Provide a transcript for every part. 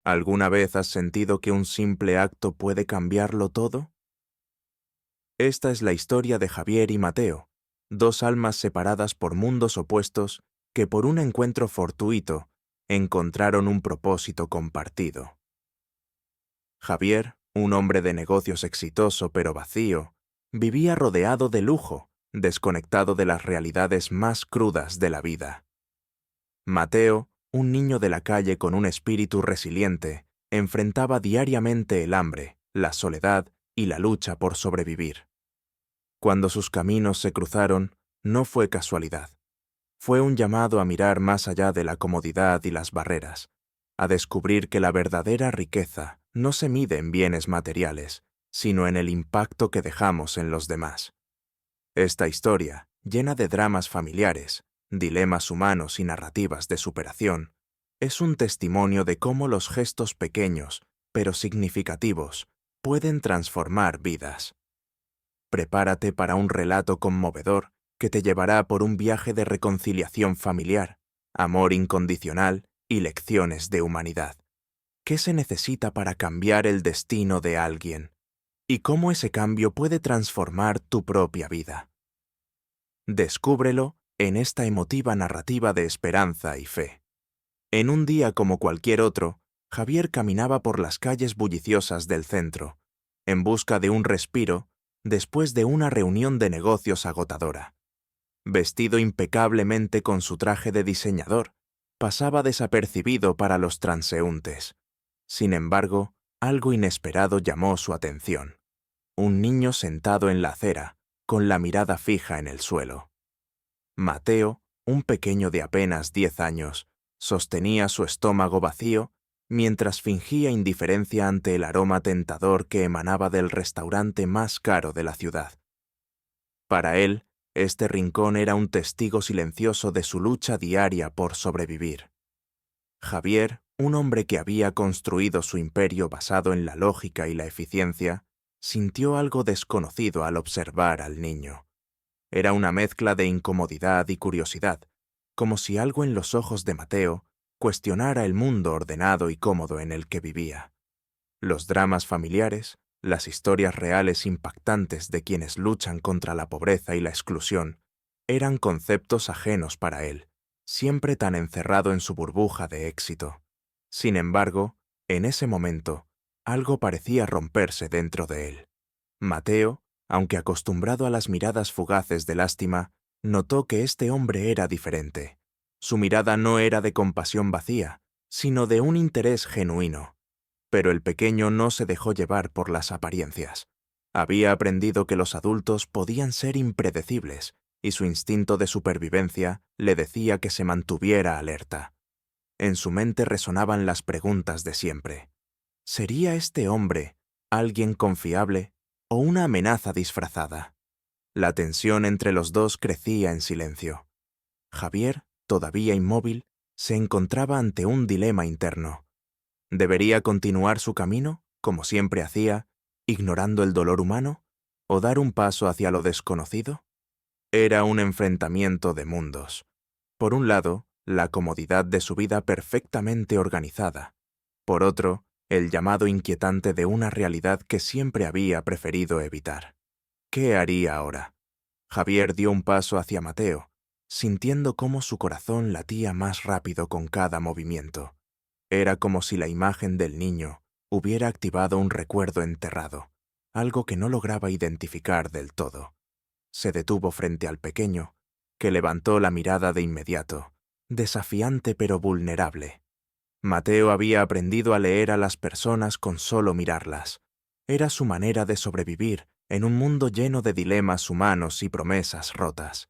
¿Alguna vez has sentido que un simple acto puede cambiarlo todo? Esta es la historia de Javier y Mateo, dos almas separadas por mundos opuestos que por un encuentro fortuito encontraron un propósito compartido. Javier, un hombre de negocios exitoso pero vacío, vivía rodeado de lujo, desconectado de las realidades más crudas de la vida. Mateo, un niño de la calle con un espíritu resiliente, enfrentaba diariamente el hambre, la soledad y la lucha por sobrevivir. Cuando sus caminos se cruzaron, no fue casualidad. Fue un llamado a mirar más allá de la comodidad y las barreras, a descubrir que la verdadera riqueza no se mide en bienes materiales, sino en el impacto que dejamos en los demás. Esta historia, llena de dramas familiares, dilemas humanos y narrativas de superación, es un testimonio de cómo los gestos pequeños, pero significativos, pueden transformar vidas. Prepárate para un relato conmovedor que te llevará por un viaje de reconciliación familiar, amor incondicional y lecciones de humanidad. ¿Qué se necesita para cambiar el destino de alguien? ¿Y cómo ese cambio puede transformar tu propia vida? Descúbrelo en esta emotiva narrativa de esperanza y fe. En un día como cualquier otro, Javier caminaba por las calles bulliciosas del centro, en busca de un respiro después de una reunión de negocios agotadora. Vestido impecablemente con su traje de diseñador, pasaba desapercibido para los transeúntes. Sin embargo, algo inesperado llamó su atención. Un niño sentado en la acera, con la mirada fija en el suelo. Mateo, un pequeño de apenas 10 años, sostenía su estómago vacío mientras fingía indiferencia ante el aroma tentador que emanaba del restaurante más caro de la ciudad. Para él, este rincón era un testigo silencioso de su lucha diaria por sobrevivir. Javier, un hombre que había construido su imperio basado en la lógica y la eficiencia, sintió algo desconocido al observar al niño. Era una mezcla de incomodidad y curiosidad, como si algo en los ojos de Mateo cuestionara el mundo ordenado y cómodo en el que vivía. Los dramas familiares, las historias reales impactantes de quienes luchan contra la pobreza y la exclusión, eran conceptos ajenos para él, siempre tan encerrado en su burbuja de éxito. Sin embargo, en ese momento, algo parecía romperse dentro de él. Mateo, aunque acostumbrado a las miradas fugaces de lástima, notó que este hombre era diferente. Su mirada no era de compasión vacía, sino de un interés genuino. Pero el pequeño no se dejó llevar por las apariencias. Había aprendido que los adultos podían ser impredecibles, y su instinto de supervivencia le decía que se mantuviera alerta. En su mente resonaban las preguntas de siempre. ¿Sería este hombre alguien confiable o una amenaza disfrazada? La tensión entre los dos crecía en silencio. Javier, todavía inmóvil, se encontraba ante un dilema interno. ¿Debería continuar su camino, como siempre hacía, ignorando el dolor humano, o dar un paso hacia lo desconocido? Era un enfrentamiento de mundos. Por un lado, la comodidad de su vida perfectamente organizada. Por otro, el llamado inquietante de una realidad que siempre había preferido evitar. ¿Qué haría ahora? Javier dio un paso hacia Mateo, sintiendo cómo su corazón latía más rápido con cada movimiento. Era como si la imagen del niño hubiera activado un recuerdo enterrado, algo que no lograba identificar del todo. Se detuvo frente al pequeño, que levantó la mirada de inmediato, desafiante pero vulnerable. Mateo había aprendido a leer a las personas con solo mirarlas. Era su manera de sobrevivir en un mundo lleno de dilemas humanos y promesas rotas.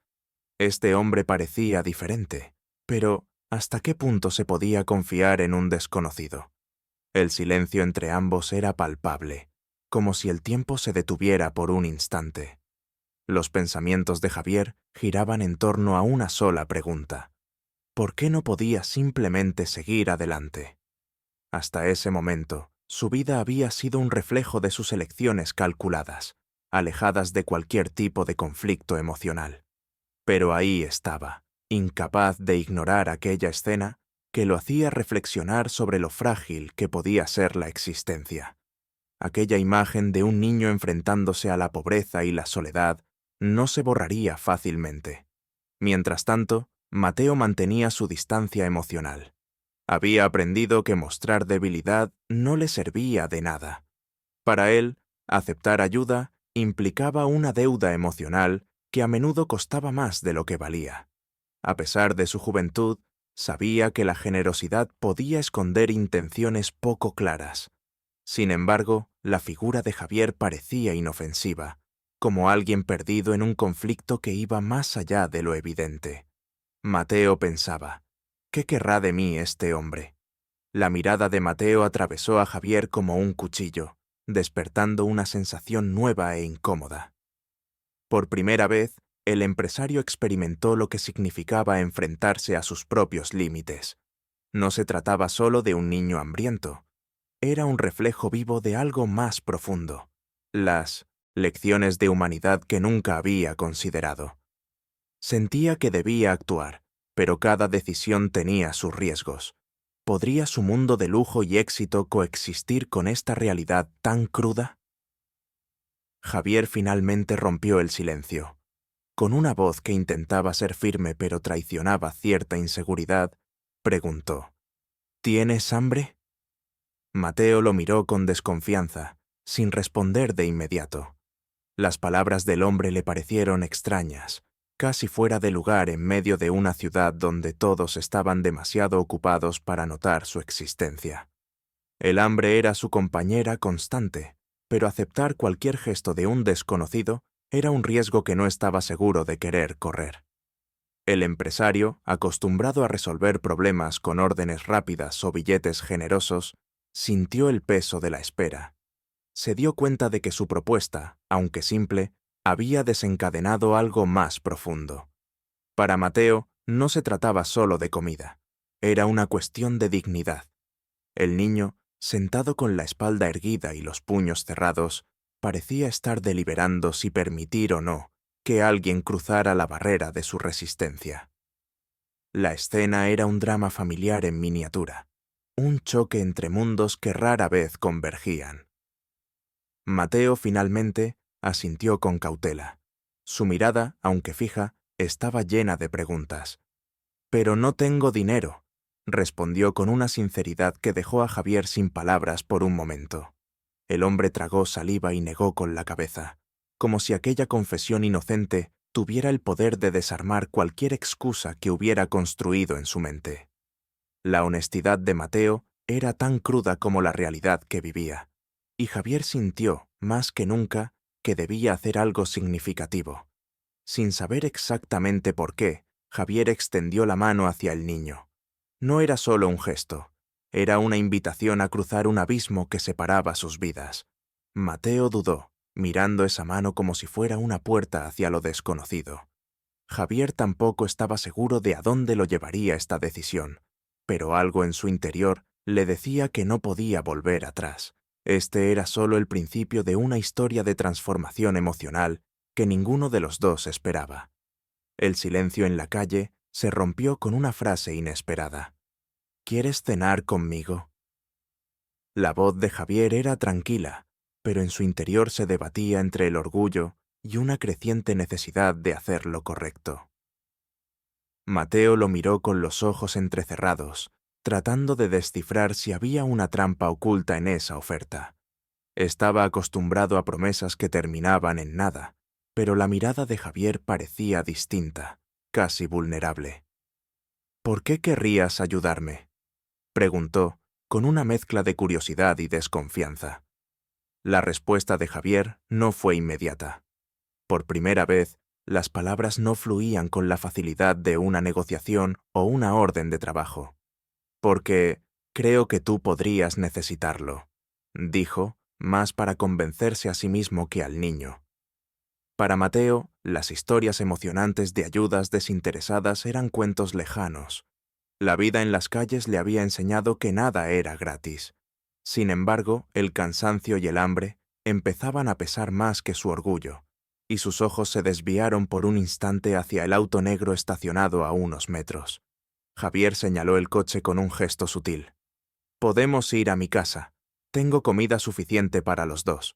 Este hombre parecía diferente, pero ¿hasta qué punto se podía confiar en un desconocido? El silencio entre ambos era palpable, como si el tiempo se detuviera por un instante. Los pensamientos de Javier giraban en torno a una sola pregunta. ¿Por qué no podía simplemente seguir adelante? Hasta ese momento, su vida había sido un reflejo de sus elecciones calculadas, alejadas de cualquier tipo de conflicto emocional. Pero ahí estaba, incapaz de ignorar aquella escena, que lo hacía reflexionar sobre lo frágil que podía ser la existencia. Aquella imagen de un niño enfrentándose a la pobreza y la soledad no se borraría fácilmente. Mientras tanto, Mateo mantenía su distancia emocional. Había aprendido que mostrar debilidad no le servía de nada. Para él, aceptar ayuda implicaba una deuda emocional que a menudo costaba más de lo que valía. A pesar de su juventud, sabía que la generosidad podía esconder intenciones poco claras. Sin embargo, la figura de Javier parecía inofensiva, como alguien perdido en un conflicto que iba más allá de lo evidente. Mateo pensaba, ¿qué querrá de mí este hombre? La mirada de Mateo atravesó a Javier como un cuchillo, despertando una sensación nueva e incómoda. Por primera vez, el empresario experimentó lo que significaba enfrentarse a sus propios límites. No se trataba solo de un niño hambriento. Era un reflejo vivo de algo más profundo. Las lecciones de humanidad que nunca había considerado. Sentía que debía actuar, pero cada decisión tenía sus riesgos. ¿Podría su mundo de lujo y éxito coexistir con esta realidad tan cruda? Javier finalmente rompió el silencio. Con una voz que intentaba ser firme pero traicionaba cierta inseguridad, preguntó, ¿tienes hambre? Mateo lo miró con desconfianza, sin responder de inmediato. Las palabras del hombre le parecieron extrañas, casi fuera de lugar en medio de una ciudad donde todos estaban demasiado ocupados para notar su existencia. El hambre era su compañera constante, pero aceptar cualquier gesto de un desconocido era un riesgo que no estaba seguro de querer correr. El empresario, acostumbrado a resolver problemas con órdenes rápidas o billetes generosos, sintió el peso de la espera. Se dio cuenta de que su propuesta, aunque simple, había desencadenado algo más profundo. Para Mateo, no se trataba solo de comida. Era una cuestión de dignidad. El niño, sentado con la espalda erguida y los puños cerrados, parecía estar deliberando si permitir o no que alguien cruzara la barrera de su resistencia. La escena era un drama familiar en miniatura, un choque entre mundos que rara vez convergían. Mateo finalmente asintió con cautela. Su mirada, aunque fija, estaba llena de preguntas. «Pero no tengo dinero», respondió con una sinceridad que dejó a Javier sin palabras por un momento. El hombre tragó saliva y negó con la cabeza, como si aquella confesión inocente tuviera el poder de desarmar cualquier excusa que hubiera construido en su mente. La honestidad de Mateo era tan cruda como la realidad que vivía, y Javier sintió, más que nunca, que debía hacer algo significativo. Sin saber exactamente por qué, Javier extendió la mano hacia el niño. No era solo un gesto, era una invitación a cruzar un abismo que separaba sus vidas. Mateo dudó, mirando esa mano como si fuera una puerta hacia lo desconocido. Javier tampoco estaba seguro de a dónde lo llevaría esta decisión, pero algo en su interior le decía que no podía volver atrás. Este era solo el principio de una historia de transformación emocional que ninguno de los dos esperaba. El silencio en la calle se rompió con una frase inesperada. ¿Quieres cenar conmigo? La voz de Javier era tranquila, pero en su interior se debatía entre el orgullo y una creciente necesidad de hacer lo correcto. Mateo lo miró con los ojos entrecerrados, tratando de descifrar si había una trampa oculta en esa oferta. Estaba acostumbrado a promesas que terminaban en nada, pero la mirada de Javier parecía distinta, casi vulnerable. «¿Por qué querrías ayudarme?», preguntó, con una mezcla de curiosidad y desconfianza. La respuesta de Javier no fue inmediata. Por primera vez, las palabras no fluían con la facilidad de una negociación o una orden de trabajo. «Porque creo que tú podrías necesitarlo», dijo, más para convencerse a sí mismo que al niño. Para Mateo, las historias emocionantes de ayudas desinteresadas eran cuentos lejanos. La vida en las calles le había enseñado que nada era gratis. Sin embargo, el cansancio y el hambre empezaban a pesar más que su orgullo, y sus ojos se desviaron por un instante hacia el auto negro estacionado a unos metros. Javier señaló el coche con un gesto sutil. «Podemos ir a mi casa. Tengo comida suficiente para los dos».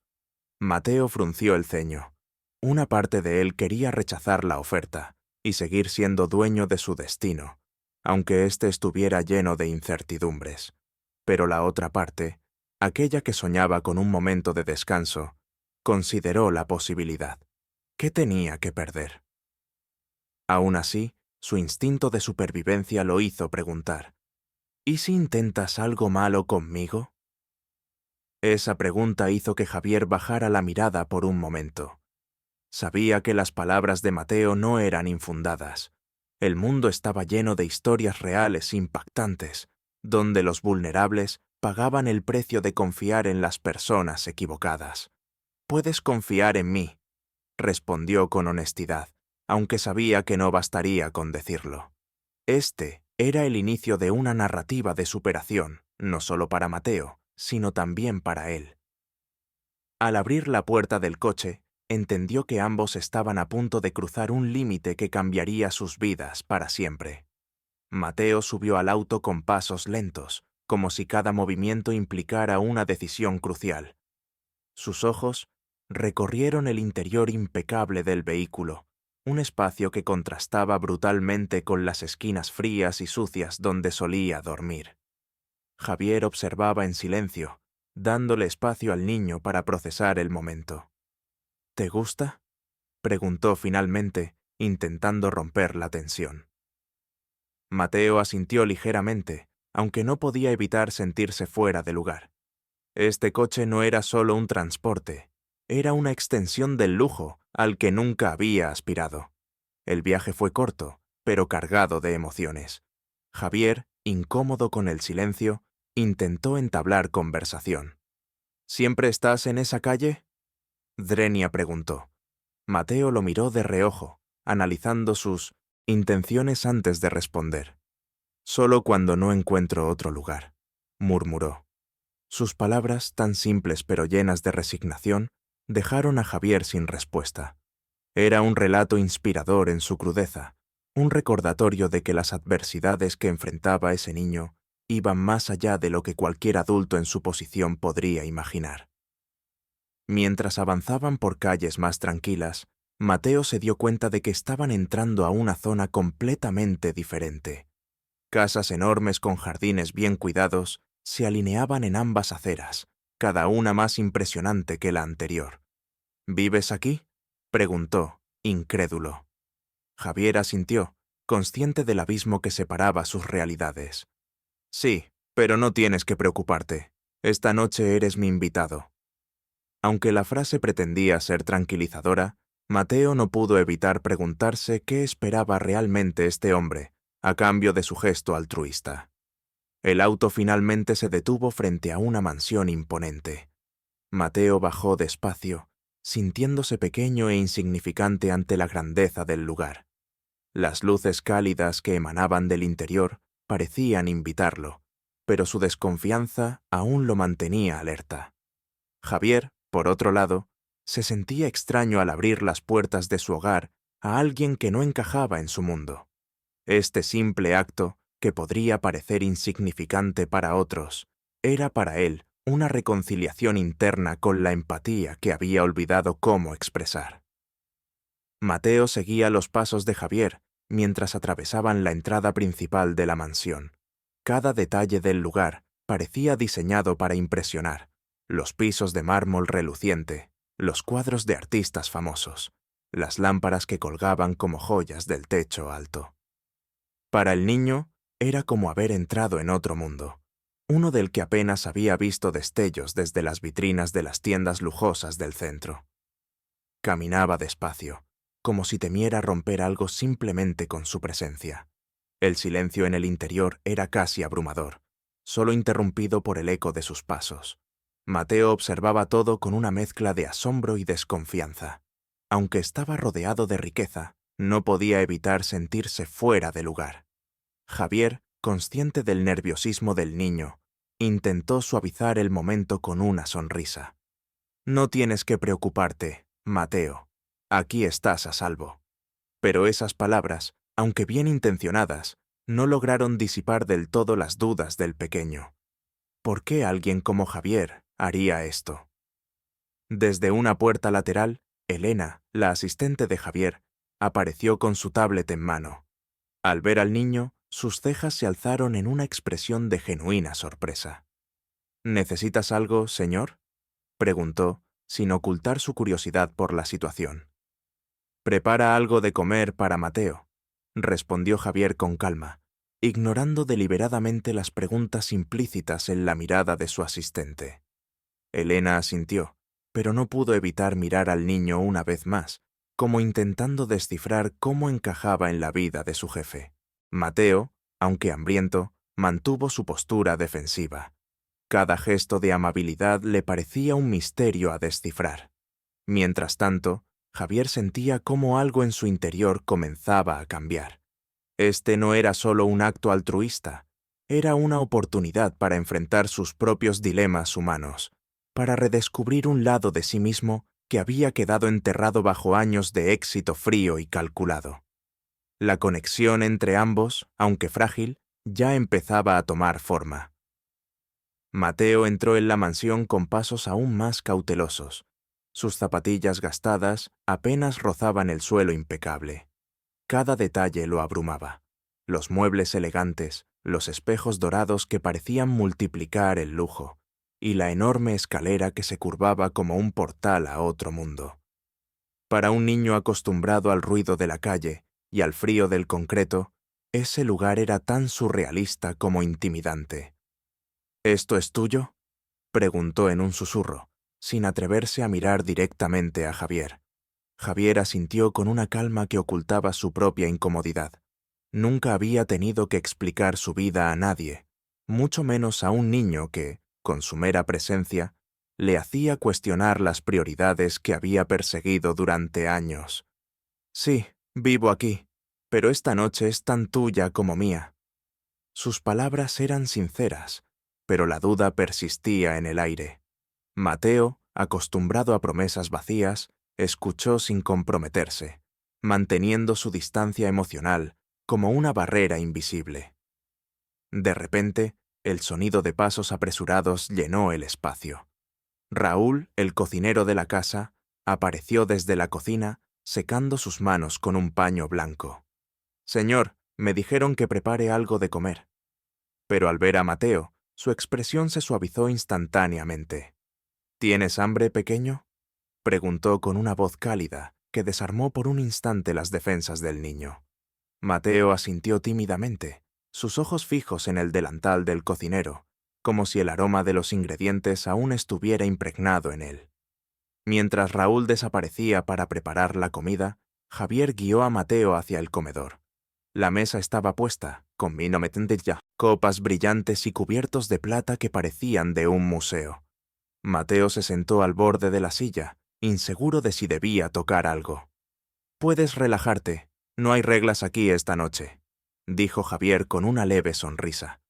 Mateo frunció el ceño. Una parte de él quería rechazar la oferta y seguir siendo dueño de su destino, aunque éste estuviera lleno de incertidumbres. Pero la otra parte, aquella que soñaba con un momento de descanso, consideró la posibilidad. ¿Qué tenía que perder? Aún así, su instinto de supervivencia lo hizo preguntar: ¿y si intentas algo malo conmigo? Esa pregunta hizo que Javier bajara la mirada por un momento. Sabía que las palabras de Mateo no eran infundadas. El mundo estaba lleno de historias reales impactantes, donde los vulnerables pagaban el precio de confiar en las personas equivocadas. «Puedes confiar en mí», respondió con honestidad, aunque sabía que no bastaría con decirlo. Este era el inicio de una narrativa de superación, no solo para Mateo, sino también para él. Al abrir la puerta del coche, entendió que ambos estaban a punto de cruzar un límite que cambiaría sus vidas para siempre. Mateo subió al auto con pasos lentos, como si cada movimiento implicara una decisión crucial. Sus ojos recorrieron el interior impecable del vehículo, un espacio que contrastaba brutalmente con las esquinas frías y sucias donde solía dormir. Javier observaba en silencio, dándole espacio al niño para procesar el momento. «¿Te gusta?», preguntó finalmente, intentando romper la tensión. Mateo asintió ligeramente, aunque no podía evitar sentirse fuera de lugar. Este coche no era solo un transporte, era una extensión del lujo al que nunca había aspirado. El viaje fue corto, pero cargado de emociones. Javier, incómodo con el silencio, intentó entablar conversación. «¿Siempre estás en esa calle?», Drenia preguntó. Mateo lo miró de reojo, analizando sus intenciones antes de responder. «Solo cuando no encuentro otro lugar», murmuró. Sus palabras, tan simples pero llenas de resignación, dejaron a Javier sin respuesta. Era un relato inspirador en su crudeza, un recordatorio de que las adversidades que enfrentaba ese niño iban más allá de lo que cualquier adulto en su posición podría imaginar. Mientras avanzaban por calles más tranquilas, Mateo se dio cuenta de que estaban entrando a una zona completamente diferente. Casas enormes con jardines bien cuidados se alineaban en ambas aceras, cada una más impresionante que la anterior. «¿Vives aquí?», preguntó, incrédulo. Javier asintió, consciente del abismo que separaba sus realidades. «Sí, pero no tienes que preocuparte. Esta noche eres mi invitado». Aunque la frase pretendía ser tranquilizadora, Mateo no pudo evitar preguntarse qué esperaba realmente este hombre, a cambio de su gesto altruista. El auto finalmente se detuvo frente a una mansión imponente. Mateo bajó despacio, sintiéndose pequeño e insignificante ante la grandeza del lugar. Las luces cálidas que emanaban del interior parecían invitarlo, pero su desconfianza aún lo mantenía alerta. Javier, por otro lado, se sentía extraño al abrir las puertas de su hogar a alguien que no encajaba en su mundo. Este simple acto, que podría parecer insignificante para otros, era para él una reconciliación interna con la empatía que había olvidado cómo expresar. Mateo seguía los pasos de Javier mientras atravesaban la entrada principal de la mansión. Cada detalle del lugar parecía diseñado para impresionar: los pisos de mármol reluciente, los cuadros de artistas famosos, las lámparas que colgaban como joyas del techo alto. Para el niño, era como haber entrado en otro mundo, uno del que apenas había visto destellos desde las vitrinas de las tiendas lujosas del centro. Caminaba despacio, como si temiera romper algo simplemente con su presencia. El silencio en el interior era casi abrumador, solo interrumpido por el eco de sus pasos. Mateo observaba todo con una mezcla de asombro y desconfianza. Aunque estaba rodeado de riqueza, no podía evitar sentirse fuera de lugar. Javier, consciente del nerviosismo del niño, intentó suavizar el momento con una sonrisa. «No tienes que preocuparte, Mateo. Aquí estás a salvo». Pero esas palabras, aunque bien intencionadas, no lograron disipar del todo las dudas del pequeño. ¿Por qué alguien como Javier haría esto? Desde una puerta lateral, Elena, la asistente de Javier, apareció con su tablet en mano. Al ver al niño, sus cejas se alzaron en una expresión de genuina sorpresa. ¿Necesitas algo, señor?, preguntó, sin ocultar su curiosidad por la situación. «Prepara algo de comer para Mateo», respondió Javier con calma, ignorando deliberadamente las preguntas implícitas en la mirada de su asistente. Elena asintió, pero no pudo evitar mirar al niño una vez más, como intentando descifrar cómo encajaba en la vida de su jefe. Mateo, aunque hambriento, mantuvo su postura defensiva. Cada gesto de amabilidad le parecía un misterio a descifrar. Mientras tanto, Javier sentía cómo algo en su interior comenzaba a cambiar. Este no era solo un acto altruista, era una oportunidad para enfrentar sus propios dilemas humanos, para redescubrir un lado de sí mismo que había quedado enterrado bajo años de éxito frío y calculado. La conexión entre ambos, aunque frágil, ya empezaba a tomar forma. Mateo entró en la mansión con pasos aún más cautelosos. Sus zapatillas gastadas apenas rozaban el suelo impecable. Cada detalle lo abrumaba. Los muebles elegantes, los espejos dorados que parecían multiplicar el lujo, y la enorme escalera que se curvaba como un portal a otro mundo. Para un niño acostumbrado al ruido de la calle y al frío del concreto, ese lugar era tan surrealista como intimidante. «¿Esto es tuyo?», preguntó en un susurro, sin atreverse a mirar directamente a Javier. Javier asintió con una calma que ocultaba su propia incomodidad. Nunca había tenido que explicar su vida a nadie, mucho menos a un niño que, con su mera presencia, le hacía cuestionar las prioridades que había perseguido durante años. «Sí, vivo aquí, pero esta noche es tan tuya como mía». Sus palabras eran sinceras, pero la duda persistía en el aire. Mateo, acostumbrado a promesas vacías, escuchó sin comprometerse, manteniendo su distancia emocional como una barrera invisible. De repente, el sonido de pasos apresurados llenó el espacio. Raúl, el cocinero de la casa, apareció desde la cocina, secando sus manos con un paño blanco. «Señor, me dijeron que prepare algo de comer». Pero al ver a Mateo, su expresión se suavizó instantáneamente. «¿Tienes hambre, pequeño?», preguntó con una voz cálida que desarmó por un instante las defensas del niño. Mateo asintió tímidamente, sus ojos fijos en el delantal del cocinero, como si el aroma de los ingredientes aún estuviera impregnado en él. Mientras Raúl desaparecía para preparar la comida, Javier guió a Mateo hacia el comedor. La mesa estaba puesta, con vino metendilla, copas brillantes y cubiertos de plata que parecían de un museo. Mateo se sentó al borde de la silla, inseguro de si debía tocar algo. «Puedes relajarte, no hay reglas aquí esta noche», dijo Javier con una leve sonrisa.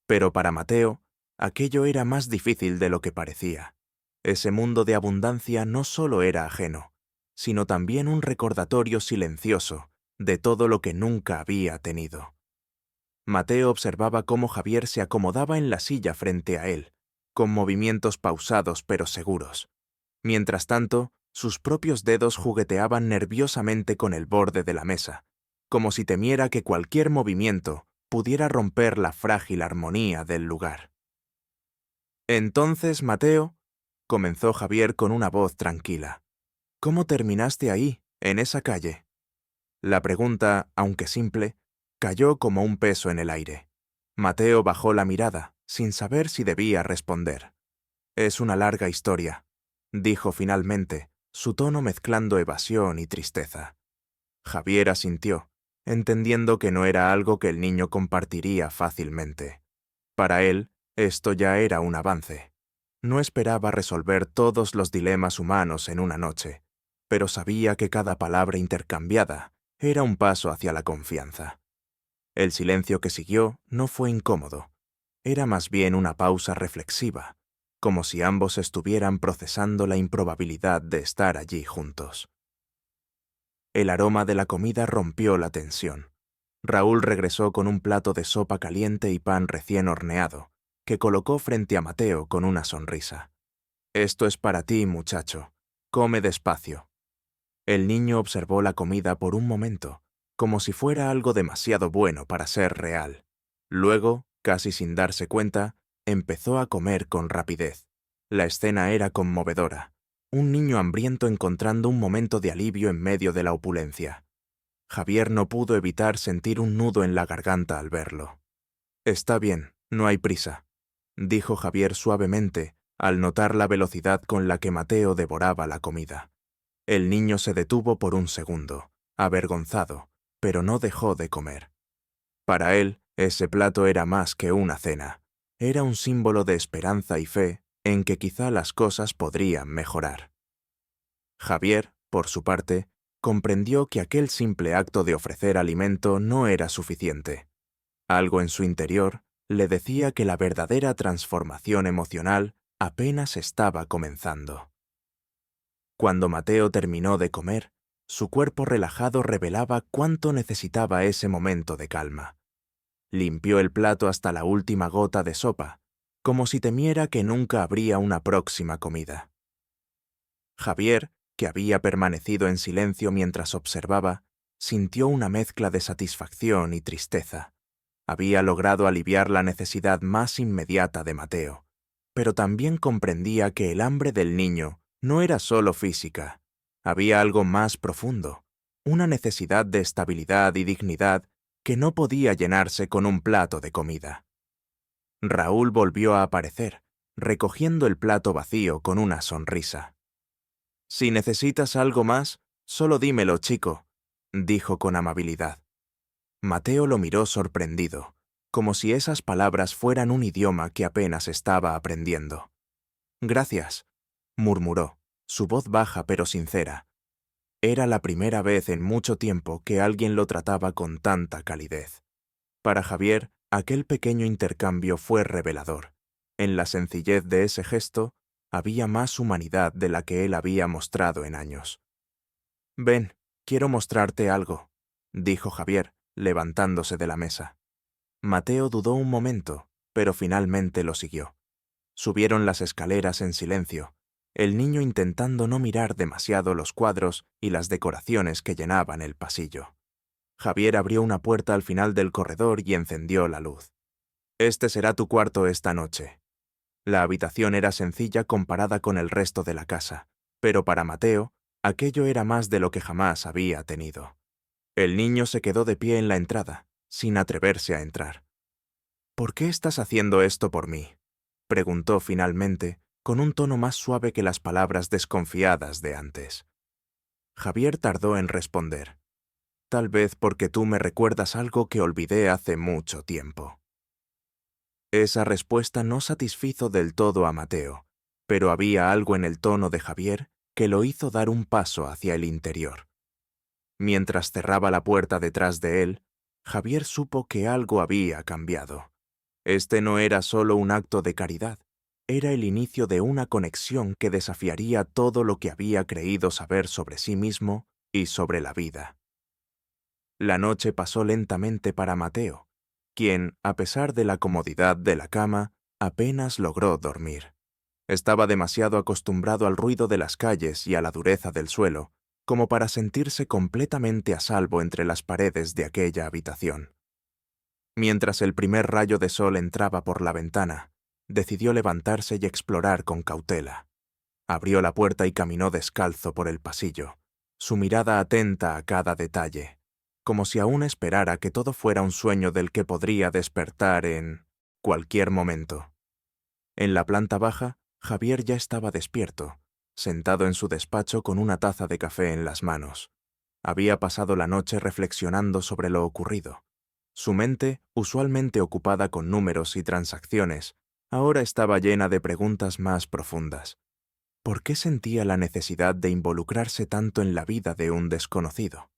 Pero para Mateo, aquello era más difícil de lo que parecía. Ese mundo de abundancia no solo era ajeno, sino también un recordatorio silencioso de todo lo que nunca había tenido. Mateo observaba cómo Javier se acomodaba en la silla frente a él, con movimientos pausados pero seguros. Mientras tanto, sus propios dedos jugueteaban nerviosamente con el borde de la mesa, como si temiera que cualquier movimiento pudiera romper la frágil armonía del lugar. «Entonces, Mateo», comenzó Javier con una voz tranquila, «¿cómo terminaste ahí, en esa calle?». La pregunta, aunque simple, cayó como un peso en el aire. Mateo bajó la mirada, sin saber si debía responder. «Es una larga historia», dijo finalmente, su tono mezclando evasión y tristeza. Javier asintió, entendiendo que no era algo que el niño compartiría fácilmente. Para él, esto ya era un avance. No esperaba resolver todos los dilemas humanos en una noche, pero sabía que cada palabra intercambiada era un paso hacia la confianza. El silencio que siguió no fue incómodo, era más bien una pausa reflexiva, como si ambos estuvieran procesando la improbabilidad de estar allí juntos. El aroma de la comida rompió la tensión. Raúl regresó con un plato de sopa caliente y pan recién horneado, que colocó frente a Mateo con una sonrisa. «Esto es para ti, muchacho. Come despacio». El niño observó la comida por un momento, como si fuera algo demasiado bueno para ser real. Luego, casi sin darse cuenta, empezó a comer con rapidez. La escena era conmovedora. Un niño hambriento encontrando un momento de alivio en medio de la opulencia. Javier no pudo evitar sentir un nudo en la garganta al verlo. «Está bien, no hay prisa», dijo Javier suavemente, al notar la velocidad con la que Mateo devoraba la comida. El niño se detuvo por un segundo, avergonzado, pero no dejó de comer. Para él, ese plato era más que una cena. Era un símbolo de esperanza y fe en que quizá las cosas podrían mejorar. Javier, por su parte, comprendió que aquel simple acto de ofrecer alimento no era suficiente. Algo en su interior le decía que la verdadera transformación emocional apenas estaba comenzando. Cuando Mateo terminó de comer, su cuerpo relajado revelaba cuánto necesitaba ese momento de calma. Limpió el plato hasta la última gota de sopa, como si temiera que nunca habría una próxima comida. Javier, que había permanecido en silencio mientras observaba, sintió una mezcla de satisfacción y tristeza. Había logrado aliviar la necesidad más inmediata de Mateo, pero también comprendía que el hambre del niño no era solo física. Había algo más profundo, una necesidad de estabilidad y dignidad que no podía llenarse con un plato de comida. Raúl volvió a aparecer, recogiendo el plato vacío con una sonrisa. «Si necesitas algo más, solo dímelo, chico», dijo con amabilidad. Mateo lo miró sorprendido, como si esas palabras fueran un idioma que apenas estaba aprendiendo. «Gracias», murmuró, su voz baja pero sincera. Era la primera vez en mucho tiempo que alguien lo trataba con tanta calidez. Para Javier, aquel pequeño intercambio fue revelador. En la sencillez de ese gesto había más humanidad de la que él había mostrado en años. «Ven, quiero mostrarte algo», dijo Javier, levantándose de la mesa. Mateo dudó un momento, pero finalmente lo siguió. Subieron las escaleras en silencio, el niño intentando no mirar demasiado los cuadros y las decoraciones que llenaban el pasillo. Javier abrió una puerta al final del corredor y encendió la luz. «Este será tu cuarto esta noche». La habitación era sencilla comparada con el resto de la casa, pero para Mateo, aquello era más de lo que jamás había tenido. El niño se quedó de pie en la entrada, sin atreverse a entrar. «¿Por qué estás haciendo esto por mí?», preguntó finalmente, con un tono más suave que las palabras desconfiadas de antes. Javier tardó en responder. «Tal vez porque tú me recuerdas algo que olvidé hace mucho tiempo». Esa respuesta no satisfizo del todo a Mateo, pero había algo en el tono de Javier que lo hizo dar un paso hacia el interior. Mientras cerraba la puerta detrás de él, Javier supo que algo había cambiado. Este no era solo un acto de caridad, era el inicio de una conexión que desafiaría todo lo que había creído saber sobre sí mismo y sobre la vida. La noche pasó lentamente para Mateo, quien, a pesar de la comodidad de la cama, apenas logró dormir. Estaba demasiado acostumbrado al ruido de las calles y a la dureza del suelo, como para sentirse completamente a salvo entre las paredes de aquella habitación. Mientras el primer rayo de sol entraba por la ventana, decidió levantarse y explorar con cautela. Abrió la puerta y caminó descalzo por el pasillo, su mirada atenta a cada detalle, como si aún esperara que todo fuera un sueño del que podría despertar en cualquier momento. En la planta baja, Javier ya estaba despierto, sentado en su despacho con una taza de café en las manos. Había pasado la noche reflexionando sobre lo ocurrido. Su mente, usualmente ocupada con números y transacciones, ahora estaba llena de preguntas más profundas. ¿Por qué sentía la necesidad de involucrarse tanto en la vida de un desconocido?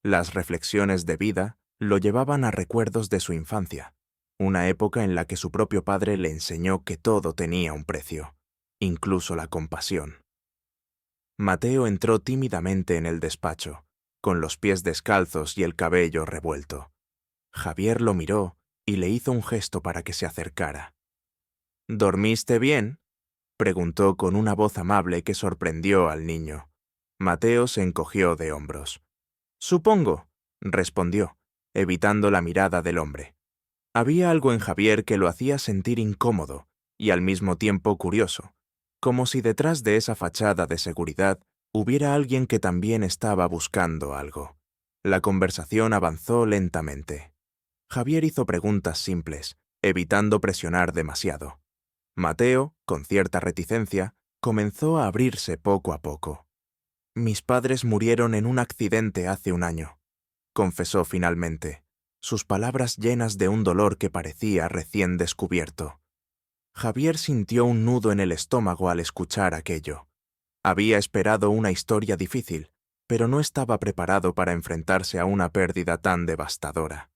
Las reflexiones de vida lo llevaban a recuerdos de su infancia, una época en la que su propio padre le enseñó que todo tenía un precio, incluso la compasión. Mateo entró tímidamente en el despacho, con los pies descalzos y el cabello revuelto. Javier lo miró y le hizo un gesto para que se acercara. ¿Dormiste bien?, preguntó con una voz amable que sorprendió al niño. Mateo se encogió de hombros. Supongo, respondió, evitando la mirada del hombre. Había algo en Javier que lo hacía sentir incómodo y al mismo tiempo curioso, como si detrás de esa fachada de seguridad hubiera alguien que también estaba buscando algo. La conversación avanzó lentamente. Javier hizo preguntas simples, evitando presionar demasiado. Mateo, con cierta reticencia, comenzó a abrirse poco a poco. Mis padres murieron en un accidente hace un año, confesó finalmente, sus palabras llenas de un dolor que parecía recién descubierto. Javier sintió un nudo en el estómago al escuchar aquello. Había esperado una historia difícil, pero no estaba preparado para enfrentarse a una pérdida tan devastadora.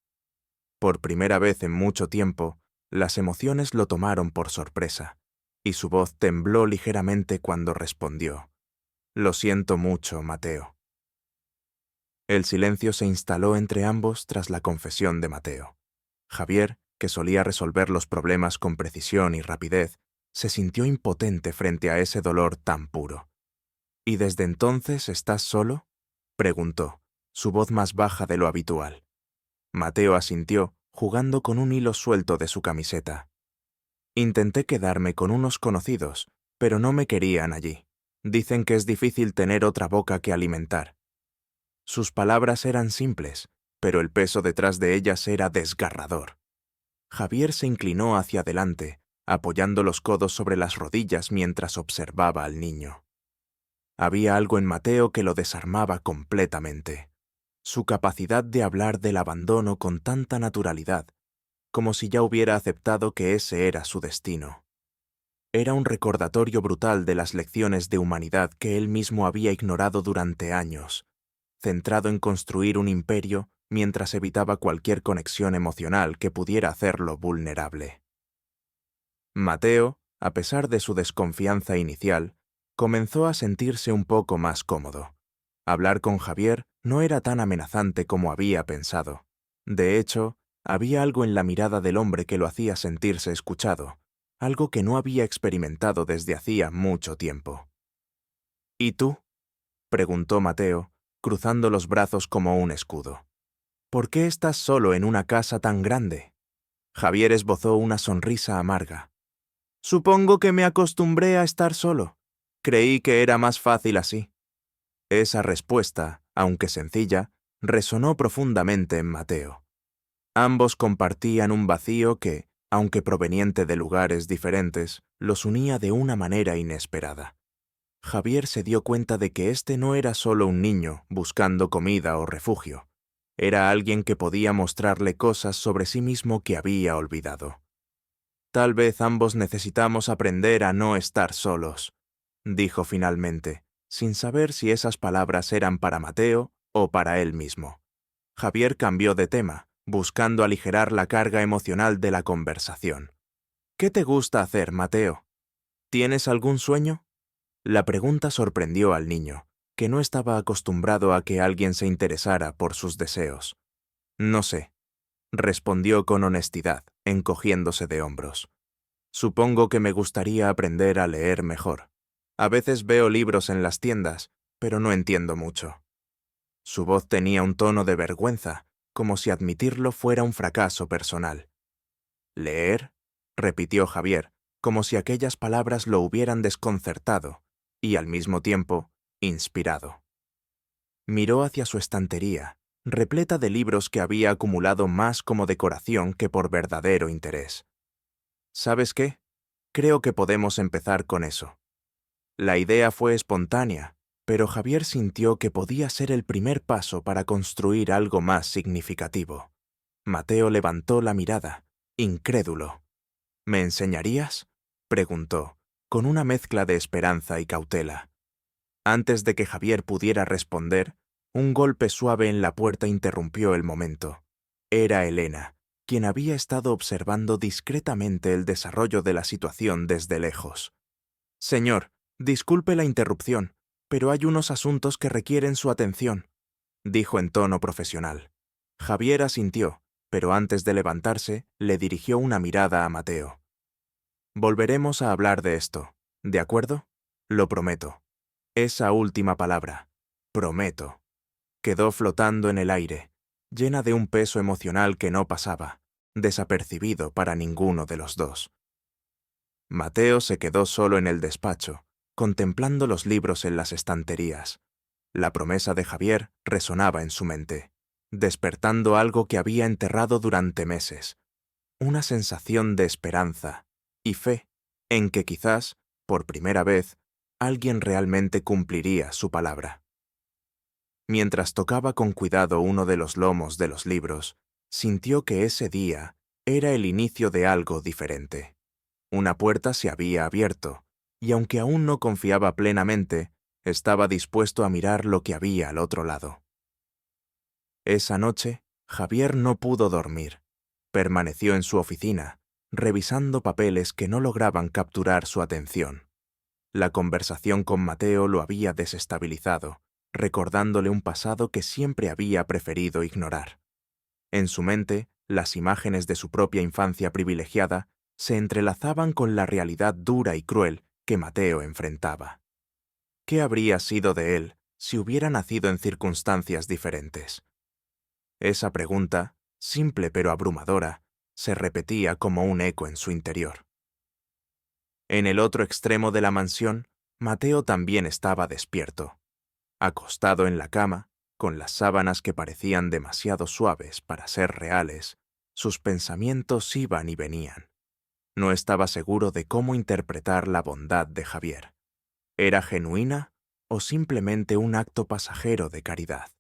Por primera vez en mucho tiempo, las emociones lo tomaron por sorpresa, y su voz tembló ligeramente cuando respondió: «Lo siento mucho, Mateo». El silencio se instaló entre ambos tras la confesión de Mateo. Javier, que solía resolver los problemas con precisión y rapidez, se sintió impotente frente a ese dolor tan puro. «¿Y desde entonces estás solo?», preguntó, su voz más baja de lo habitual. Mateo asintió, jugando con un hilo suelto de su camiseta. «Intenté quedarme con unos conocidos, pero no me querían allí. Dicen que es difícil tener otra boca que alimentar». Sus palabras eran simples, pero el peso detrás de ellas era desgarrador. Javier se inclinó hacia adelante, apoyando los codos sobre las rodillas mientras observaba al niño. Había algo en Mateo que lo desarmaba completamente. Su capacidad de hablar del abandono con tanta naturalidad, como si ya hubiera aceptado que ese era su destino. Era un recordatorio brutal de las lecciones de humanidad que él mismo había ignorado durante años, centrado en construir un imperio mientras evitaba cualquier conexión emocional que pudiera hacerlo vulnerable. Mateo, a pesar de su desconfianza inicial, comenzó a sentirse un poco más cómodo. Hablar con Javier no era tan amenazante como había pensado. De hecho, había algo en la mirada del hombre que lo hacía sentirse escuchado, algo que no había experimentado desde hacía mucho tiempo. «¿Y tú?», preguntó Mateo, cruzando los brazos como un escudo. «¿Por qué estás solo en una casa tan grande?». Javier esbozó una sonrisa amarga. «Supongo que me acostumbré a estar solo. Creí que era más fácil así». Esa respuesta, aunque sencilla, resonó profundamente en Mateo. Ambos compartían un vacío que, aunque proveniente de lugares diferentes, los unía de una manera inesperada. Javier se dio cuenta de que este no era solo un niño buscando comida o refugio. Era alguien que podía mostrarle cosas sobre sí mismo que había olvidado. «Tal vez ambos necesitamos aprender a no estar solos», dijo finalmente, sin saber si esas palabras eran para Mateo o para él mismo. Javier cambió de tema, buscando aligerar la carga emocional de la conversación. «¿Qué te gusta hacer, Mateo? ¿Tienes algún sueño?». La pregunta sorprendió al niño, que no estaba acostumbrado a que alguien se interesara por sus deseos. «No sé», respondió con honestidad, encogiéndose de hombros. «Supongo que me gustaría aprender a leer mejor. A veces veo libros en las tiendas, pero no entiendo mucho». Su voz tenía un tono de vergüenza, como si admitirlo fuera un fracaso personal. «¿Leer?», repitió Javier, como si aquellas palabras lo hubieran desconcertado y, al mismo tiempo, inspirado. Miró hacia su estantería, repleta de libros que había acumulado más como decoración que por verdadero interés. «¿Sabes qué? Creo que podemos empezar con eso». La idea fue espontánea, pero Javier sintió que podía ser el primer paso para construir algo más significativo. Mateo levantó la mirada, incrédulo. «¿Me enseñarías?», preguntó, con una mezcla de esperanza y cautela. Antes de que Javier pudiera responder, un golpe suave en la puerta interrumpió el momento. Era Elena, quien había estado observando discretamente el desarrollo de la situación desde lejos. «Señor, disculpe la interrupción, pero hay unos asuntos que requieren su atención», dijo en tono profesional. Javier asintió, pero antes de levantarse, le dirigió una mirada a Mateo. Volveremos a hablar de esto, ¿de acuerdo? Lo prometo. Esa última palabra, prometo, quedó flotando en el aire, llena de un peso emocional que no pasaba, desapercibido para ninguno de los dos. Mateo se quedó solo en el despacho, contemplando los libros en las estanterías. La promesa de Javier resonaba en su mente, despertando algo que había enterrado durante meses, una sensación de esperanza y fe en que quizás, por primera vez, alguien realmente cumpliría su palabra. Mientras tocaba con cuidado uno de los lomos de los libros, sintió que ese día era el inicio de algo diferente. Una puerta se había abierto, y aunque aún no confiaba plenamente, estaba dispuesto a mirar lo que había al otro lado. Esa noche, Javier no pudo dormir. Permaneció en su oficina, revisando papeles que no lograban capturar su atención. La conversación con Mateo lo había desestabilizado, recordándole un pasado que siempre había preferido ignorar. En su mente, las imágenes de su propia infancia privilegiada se entrelazaban con la realidad dura y cruel que Mateo enfrentaba. ¿Qué habría sido de él si hubiera nacido en circunstancias diferentes? Esa pregunta, simple pero abrumadora, se repetía como un eco en su interior. En el otro extremo de la mansión, Mateo también estaba despierto. Acostado en la cama, con las sábanas que parecían demasiado suaves para ser reales, sus pensamientos iban y venían. No estaba seguro de cómo interpretar la bondad de Javier. ¿Era genuina o simplemente un acto pasajero de caridad?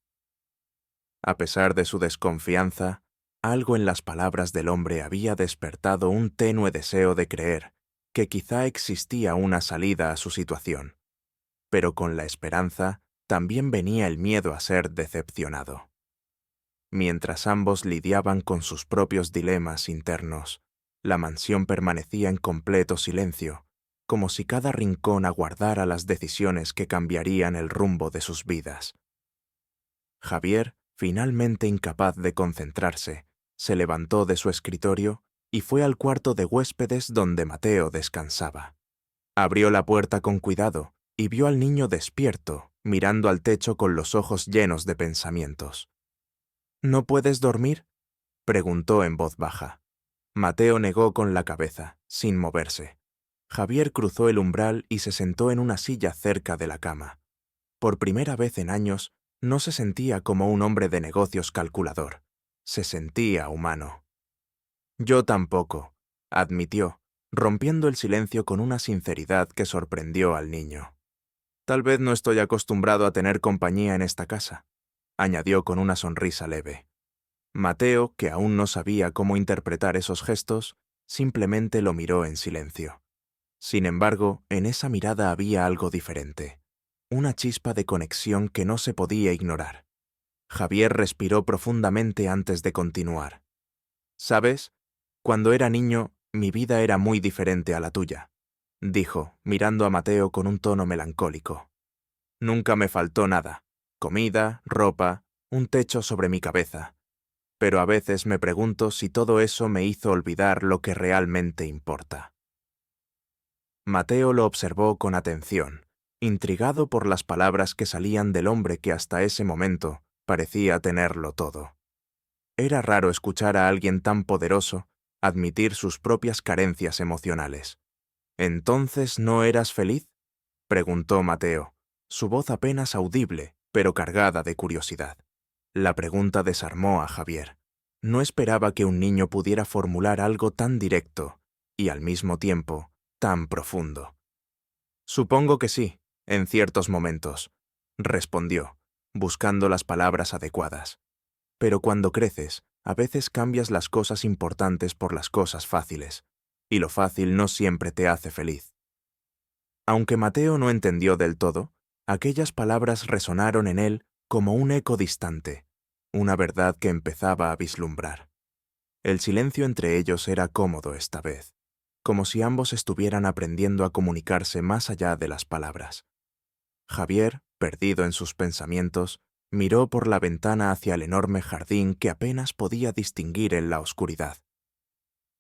A pesar de su desconfianza, algo en las palabras del hombre había despertado un tenue deseo de creer que quizá existía una salida a su situación. Pero con la esperanza también venía el miedo a ser decepcionado. Mientras ambos lidiaban con sus propios dilemas internos, la mansión permanecía en completo silencio, como si cada rincón aguardara las decisiones que cambiarían el rumbo de sus vidas. Javier, finalmente incapaz de concentrarse, se levantó de su escritorio y fue al cuarto de huéspedes donde Mateo descansaba. Abrió la puerta con cuidado y vio al niño despierto, mirando al techo con los ojos llenos de pensamientos. ¿No puedes dormir?, preguntó en voz baja. Mateo negó con la cabeza, sin moverse. Javier cruzó el umbral y se sentó en una silla cerca de la cama. Por primera vez en años, no se sentía como un hombre de negocios calculador. Se sentía humano. Yo tampoco, admitió, rompiendo el silencio con una sinceridad que sorprendió al niño. Tal vez no estoy acostumbrado a tener compañía en esta casa, añadió con una sonrisa leve. Mateo, que aún no sabía cómo interpretar esos gestos, simplemente lo miró en silencio. Sin embargo, en esa mirada había algo diferente, una chispa de conexión que no se podía ignorar. Javier respiró profundamente antes de continuar. ¿Sabes? Cuando era niño, mi vida era muy diferente a la tuya, dijo, mirando a Mateo con un tono melancólico. Nunca me faltó nada: comida, ropa, un techo sobre mi cabeza. Pero a veces me pregunto si todo eso me hizo olvidar lo que realmente importa. Mateo lo observó con atención, intrigado por las palabras que salían del hombre que hasta ese momento parecía tenerlo todo. Era raro escuchar a alguien tan poderoso admitir sus propias carencias emocionales. ¿Entonces no eras feliz?, preguntó Mateo, su voz apenas audible, pero cargada de curiosidad. La pregunta desarmó a Javier. No esperaba que un niño pudiera formular algo tan directo y, al mismo tiempo, tan profundo. Supongo que sí, en ciertos momentos, respondió, buscando las palabras adecuadas. Pero cuando creces, a veces cambias las cosas importantes por las cosas fáciles, y lo fácil no siempre te hace feliz. Aunque Mateo no entendió del todo, aquellas palabras resonaron en él como un eco distante, una verdad que empezaba a vislumbrar. El silencio entre ellos era cómodo esta vez, como si ambos estuvieran aprendiendo a comunicarse más allá de las palabras. Javier, perdido en sus pensamientos, Miró por la ventana hacia el enorme jardín que apenas podía distinguir en la oscuridad.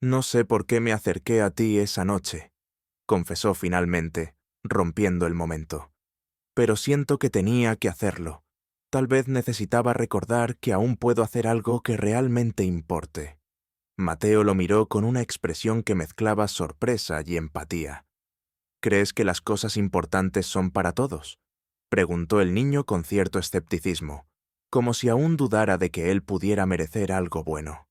«No sé por qué me acerqué a ti esa noche», confesó finalmente, rompiendo el momento. «Pero siento que tenía que hacerlo. Tal vez necesitaba recordar que aún puedo hacer algo que realmente importe». Mateo lo miró con una expresión que mezclaba sorpresa y empatía. «¿Crees que las cosas importantes son para todos?», preguntó el niño con cierto escepticismo, como si aún dudara de que él pudiera merecer algo bueno.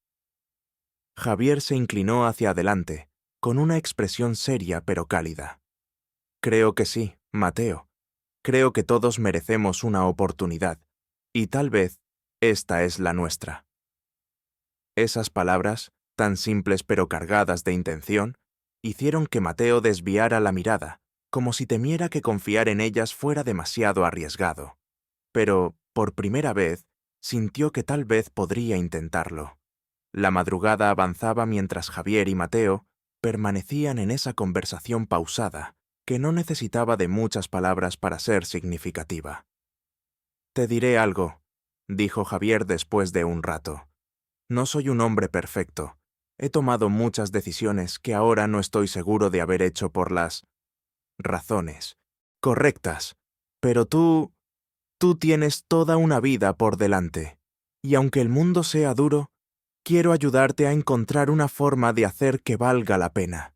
Javier se inclinó hacia adelante, con una expresión seria pero cálida. «Creo que sí, Mateo. Creo que todos merecemos una oportunidad, y tal vez esta es la nuestra». Esas palabras, tan simples pero cargadas de intención, hicieron que Mateo desviara la mirada, como si temiera que confiar en ellas fuera demasiado arriesgado. Pero, por primera vez, sintió que tal vez podría intentarlo. La madrugada avanzaba mientras Javier y Mateo permanecían en esa conversación pausada, que no necesitaba de muchas palabras para ser significativa. «Te diré algo», dijo Javier después de un rato. «No soy un hombre perfecto. He tomado muchas decisiones que ahora no estoy seguro de haber hecho por las razones correctas. Pero tú tienes toda una vida por delante. Y aunque el mundo sea duro, quiero ayudarte a encontrar una forma de hacer que valga la pena».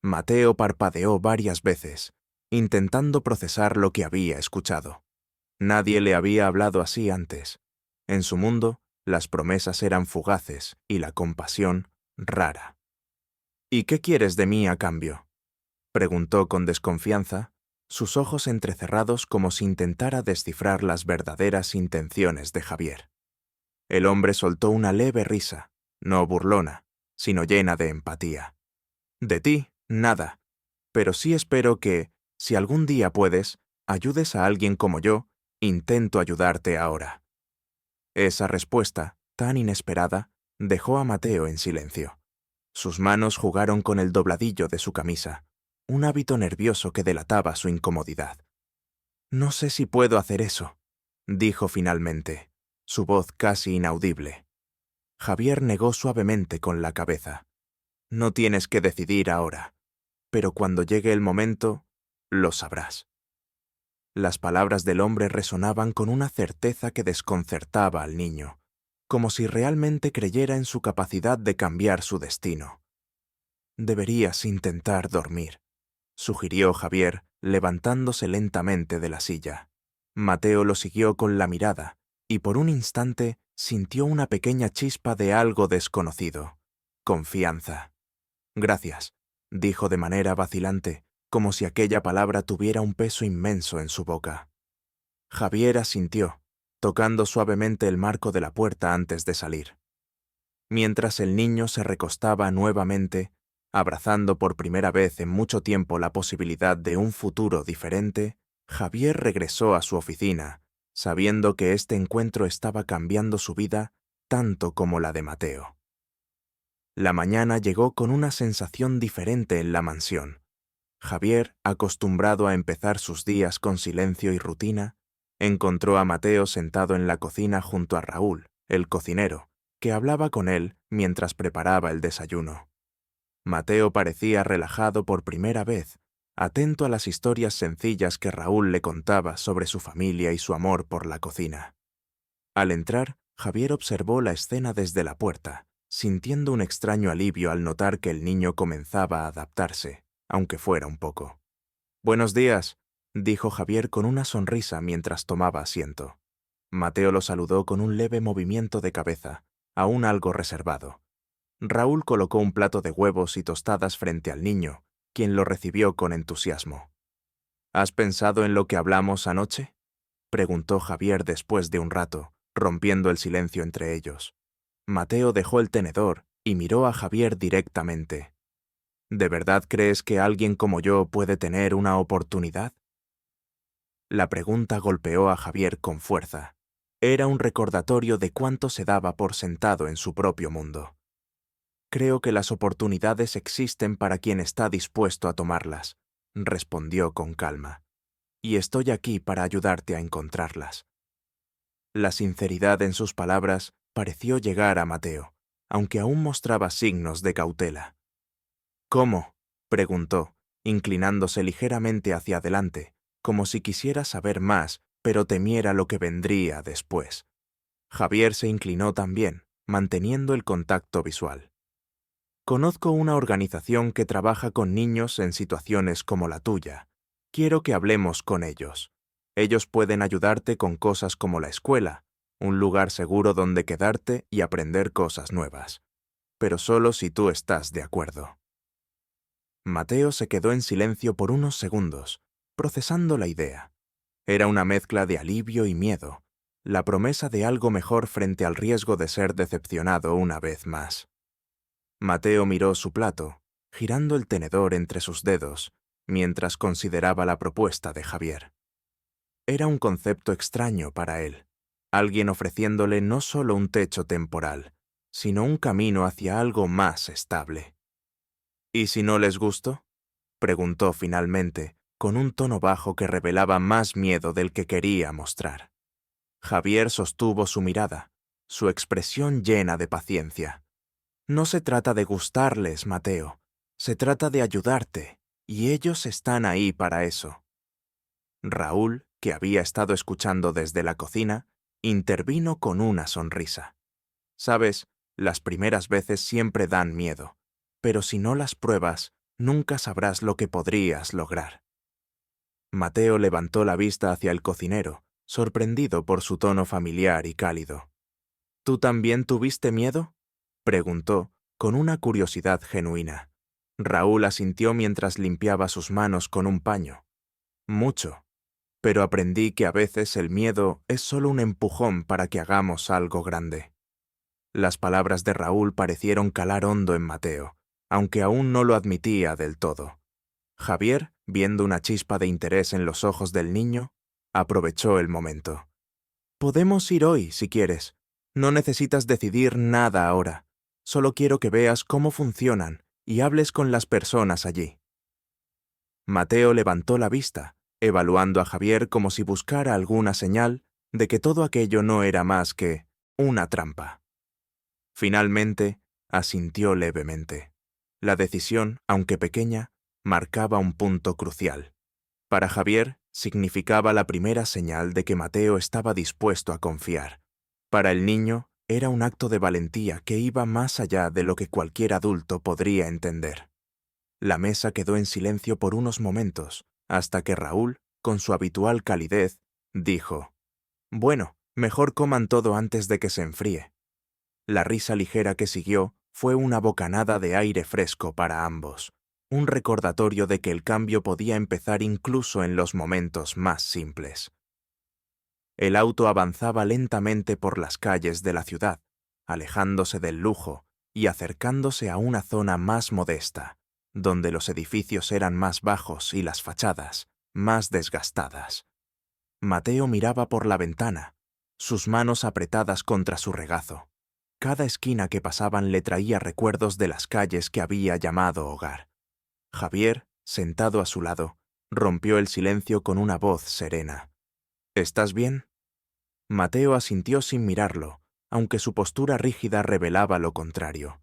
Mateo parpadeó varias veces, intentando procesar lo que había escuchado. Nadie le había hablado así antes. En su mundo, las promesas eran fugaces y la compasión rara. «¿Y qué quieres de mí a cambio?», preguntó con desconfianza, sus ojos entrecerrados como si intentara descifrar las verdaderas intenciones de Javier. El hombre soltó una leve risa, no burlona, sino llena de empatía. «De ti, nada. Pero sí espero que, si algún día puedes, ayudes a alguien como yo, intento ayudarte ahora». Esa respuesta, tan inesperada, dejó a Mateo en silencio. Sus manos jugaron con el dobladillo de su camisa, un hábito nervioso que delataba su incomodidad. «No sé si puedo hacer eso», dijo finalmente, su voz casi inaudible. Javier negó suavemente con la cabeza. «No tienes que decidir ahora, pero cuando llegue el momento, lo sabrás». Las palabras del hombre resonaban con una certeza que desconcertaba al niño, como si realmente creyera en su capacidad de cambiar su destino. «Deberías intentar dormir», sugirió Javier, levantándose lentamente de la silla. Mateo lo siguió con la mirada, y por un instante sintió una pequeña chispa de algo desconocido. Confianza. «Gracias», dijo de manera vacilante, como si aquella palabra tuviera un peso inmenso en su boca. Javier asintió, tocando suavemente el marco de la puerta antes de salir. Mientras el niño se recostaba nuevamente, abrazando por primera vez en mucho tiempo la posibilidad de un futuro diferente, Javier regresó a su oficina, sabiendo que este encuentro estaba cambiando su vida tanto como la de Mateo. La mañana llegó con una sensación diferente en la mansión. Javier, acostumbrado a empezar sus días con silencio y rutina, encontró a Mateo sentado en la cocina junto a Raúl, el cocinero, que hablaba con él mientras preparaba el desayuno. Mateo parecía relajado por primera vez, atento a las historias sencillas que Raúl le contaba sobre su familia y su amor por la cocina. Al entrar, Javier observó la escena desde la puerta, sintiendo un extraño alivio al notar que el niño comenzaba a adaptarse, aunque fuera un poco. «Buenos días», dijo Javier con una sonrisa mientras tomaba asiento. Mateo lo saludó con un leve movimiento de cabeza, aún algo reservado. Raúl colocó un plato de huevos y tostadas frente al niño, quien lo recibió con entusiasmo. «¿Has pensado en lo que hablamos anoche?», preguntó Javier después de un rato, rompiendo el silencio entre ellos. Mateo dejó el tenedor y miró a Javier directamente. «¿De verdad crees que alguien como yo puede tener una oportunidad?». La pregunta golpeó a Javier con fuerza. Era un recordatorio de cuánto se daba por sentado en su propio mundo. «Creo que las oportunidades existen para quien está dispuesto a tomarlas», respondió con calma. «Y estoy aquí para ayudarte a encontrarlas». La sinceridad en sus palabras pareció llegar a Mateo, aunque aún mostraba signos de cautela. «¿Cómo?», preguntó, inclinándose ligeramente hacia adelante, como si quisiera saber más, pero temiera lo que vendría después. Javier se inclinó también, manteniendo el contacto visual. «Conozco una organización que trabaja con niños en situaciones como la tuya. Quiero que hablemos con ellos. Ellos pueden ayudarte con cosas como la escuela, un lugar seguro donde quedarte y aprender cosas nuevas. Pero solo si tú estás de acuerdo». Mateo se quedó en silencio por unos segundos, procesando la idea. Era una mezcla de alivio y miedo, la promesa de algo mejor frente al riesgo de ser decepcionado una vez más. Mateo miró su plato, girando el tenedor entre sus dedos, mientras consideraba la propuesta de Javier. Era un concepto extraño para él, alguien ofreciéndole no solo un techo temporal, sino un camino hacia algo más estable. «¿Y si no les gustó?», preguntó finalmente, con un tono bajo que revelaba más miedo del que quería mostrar. Javier sostuvo su mirada, su expresión llena de paciencia. «No se trata de gustarles, Mateo. Se trata de ayudarte, y ellos están ahí para eso». Raúl, que había estado escuchando desde la cocina, intervino con una sonrisa. «Sabes, las primeras veces siempre dan miedo, pero si no las pruebas, nunca sabrás lo que podrías lograr». Mateo levantó la vista hacia el cocinero, sorprendido por su tono familiar y cálido. «¿Tú también tuviste miedo?», preguntó, con una curiosidad genuina. Raúl asintió mientras limpiaba sus manos con un paño. «Mucho, pero aprendí que a veces el miedo es solo un empujón para que hagamos algo grande». Las palabras de Raúl parecieron calar hondo en Mateo, aunque aún no lo admitía del todo. Javier, viendo una chispa de interés en los ojos del niño, aprovechó el momento. «Podemos ir hoy, si quieres. No necesitas decidir nada ahora. Solo quiero que veas cómo funcionan y hables con las personas allí». Mateo levantó la vista, evaluando a Javier como si buscara alguna señal de que todo aquello no era más que una trampa. Finalmente, asintió levemente. La decisión, aunque pequeña, marcaba un punto crucial. Para Javier, significaba la primera señal de que Mateo estaba dispuesto a confiar. Para el niño, era un acto de valentía que iba más allá de lo que cualquier adulto podría entender. La mesa quedó en silencio por unos momentos, hasta que Raúl, con su habitual calidez, dijo: «Bueno, mejor coman todo antes de que se enfríe». La risa ligera que siguió fue una bocanada de aire fresco para ambos, un recordatorio de que el cambio podía empezar incluso en los momentos más simples. El auto avanzaba lentamente por las calles de la ciudad, alejándose del lujo y acercándose a una zona más modesta, donde los edificios eran más bajos y las fachadas más desgastadas. Mateo miraba por la ventana, sus manos apretadas contra su regazo. Cada esquina que pasaban le traía recuerdos de las calles que había llamado hogar. Javier, sentado a su lado, rompió el silencio con una voz serena. «¿Estás bien?». Mateo asintió sin mirarlo, aunque su postura rígida revelaba lo contrario.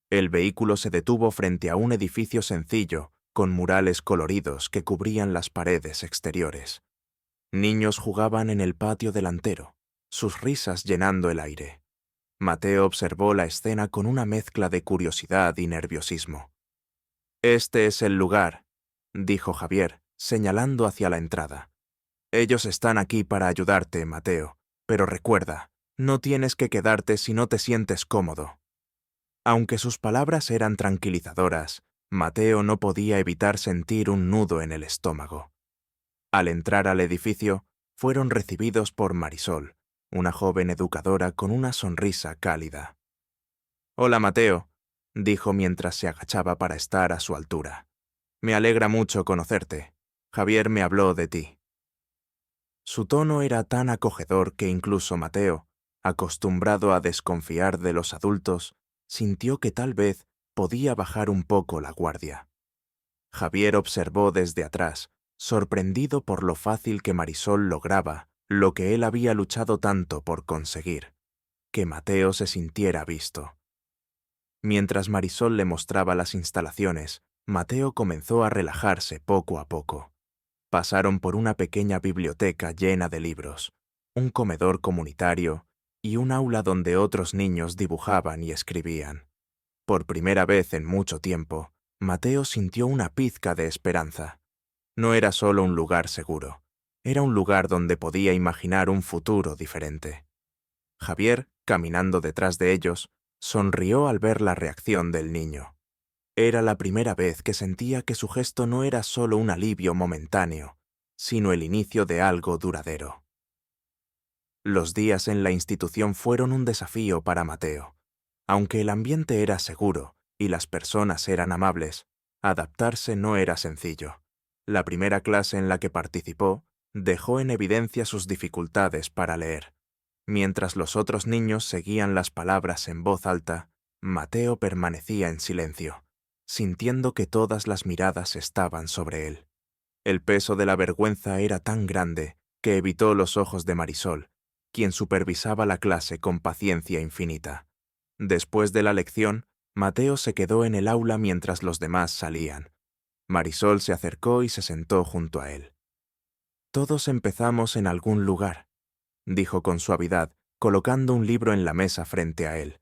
El vehículo se detuvo frente a un edificio sencillo, con murales coloridos que cubrían las paredes exteriores. Niños jugaban en el patio delantero, sus risas llenando el aire. Mateo observó la escena con una mezcla de curiosidad y nerviosismo. «Este es el lugar», dijo Javier, señalando hacia la entrada. «Ellos están aquí para ayudarte, Mateo, pero recuerda, no tienes que quedarte si no te sientes cómodo». Aunque sus palabras eran tranquilizadoras, Mateo no podía evitar sentir un nudo en el estómago. Al entrar al edificio, fueron recibidos por Marisol, una joven educadora con una sonrisa cálida. «Hola, Mateo», dijo mientras se agachaba para estar a su altura. «Me alegra mucho conocerte. Javier me habló de ti». Su tono era tan acogedor que incluso Mateo, acostumbrado a desconfiar de los adultos, sintió que tal vez podía bajar un poco la guardia. Javier observó desde atrás, sorprendido por lo fácil que Marisol lograba lo que él había luchado tanto por conseguir, que Mateo se sintiera visto. Mientras Marisol le mostraba las instalaciones, Mateo comenzó a relajarse poco a poco. Pasaron por una pequeña biblioteca llena de libros, un comedor comunitario y un aula donde otros niños dibujaban y escribían. Por primera vez en mucho tiempo, Mateo sintió una pizca de esperanza. No era solo un lugar seguro, era un lugar donde podía imaginar un futuro diferente. Javier, caminando detrás de ellos, sonrió al ver la reacción del niño. Era la primera vez que sentía que su gesto no era solo un alivio momentáneo, sino el inicio de algo duradero. Los días en la institución fueron un desafío para Mateo. Aunque el ambiente era seguro y las personas eran amables, adaptarse no era sencillo. La primera clase en la que participó dejó en evidencia sus dificultades para leer. Mientras los otros niños seguían las palabras en voz alta, Mateo permanecía en silencio, sintiendo que todas las miradas estaban sobre él. El peso de la vergüenza era tan grande que evitó los ojos de Marisol, quien supervisaba la clase con paciencia infinita. Después de la lección, Mateo se quedó en el aula mientras los demás salían. Marisol se acercó y se sentó junto a él. «Todos empezamos en algún lugar», dijo con suavidad, colocando un libro en la mesa frente a él.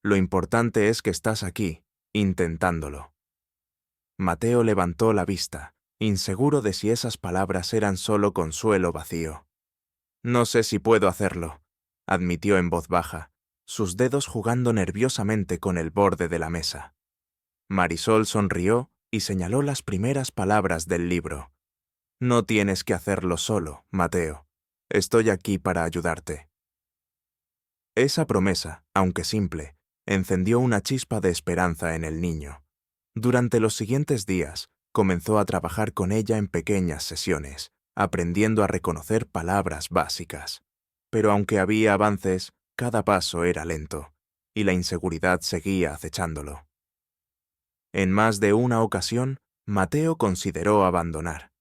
«Lo importante es que estás aquí, intentándolo». Mateo levantó la vista, inseguro de si esas palabras eran solo consuelo vacío. «No sé si puedo hacerlo», admitió en voz baja, sus dedos jugando nerviosamente con el borde de la mesa. Marisol sonrió y señaló las primeras palabras del libro. «No tienes que hacerlo solo, Mateo. Estoy aquí para ayudarte». Esa promesa, aunque simple, encendió una chispa de esperanza en el niño. Durante los siguientes días, comenzó a trabajar con ella en pequeñas sesiones, aprendiendo a reconocer palabras básicas. Pero aunque había avances, cada paso era lento, y la inseguridad seguía acechándolo. En más de una ocasión, Mateo consideró abandonar.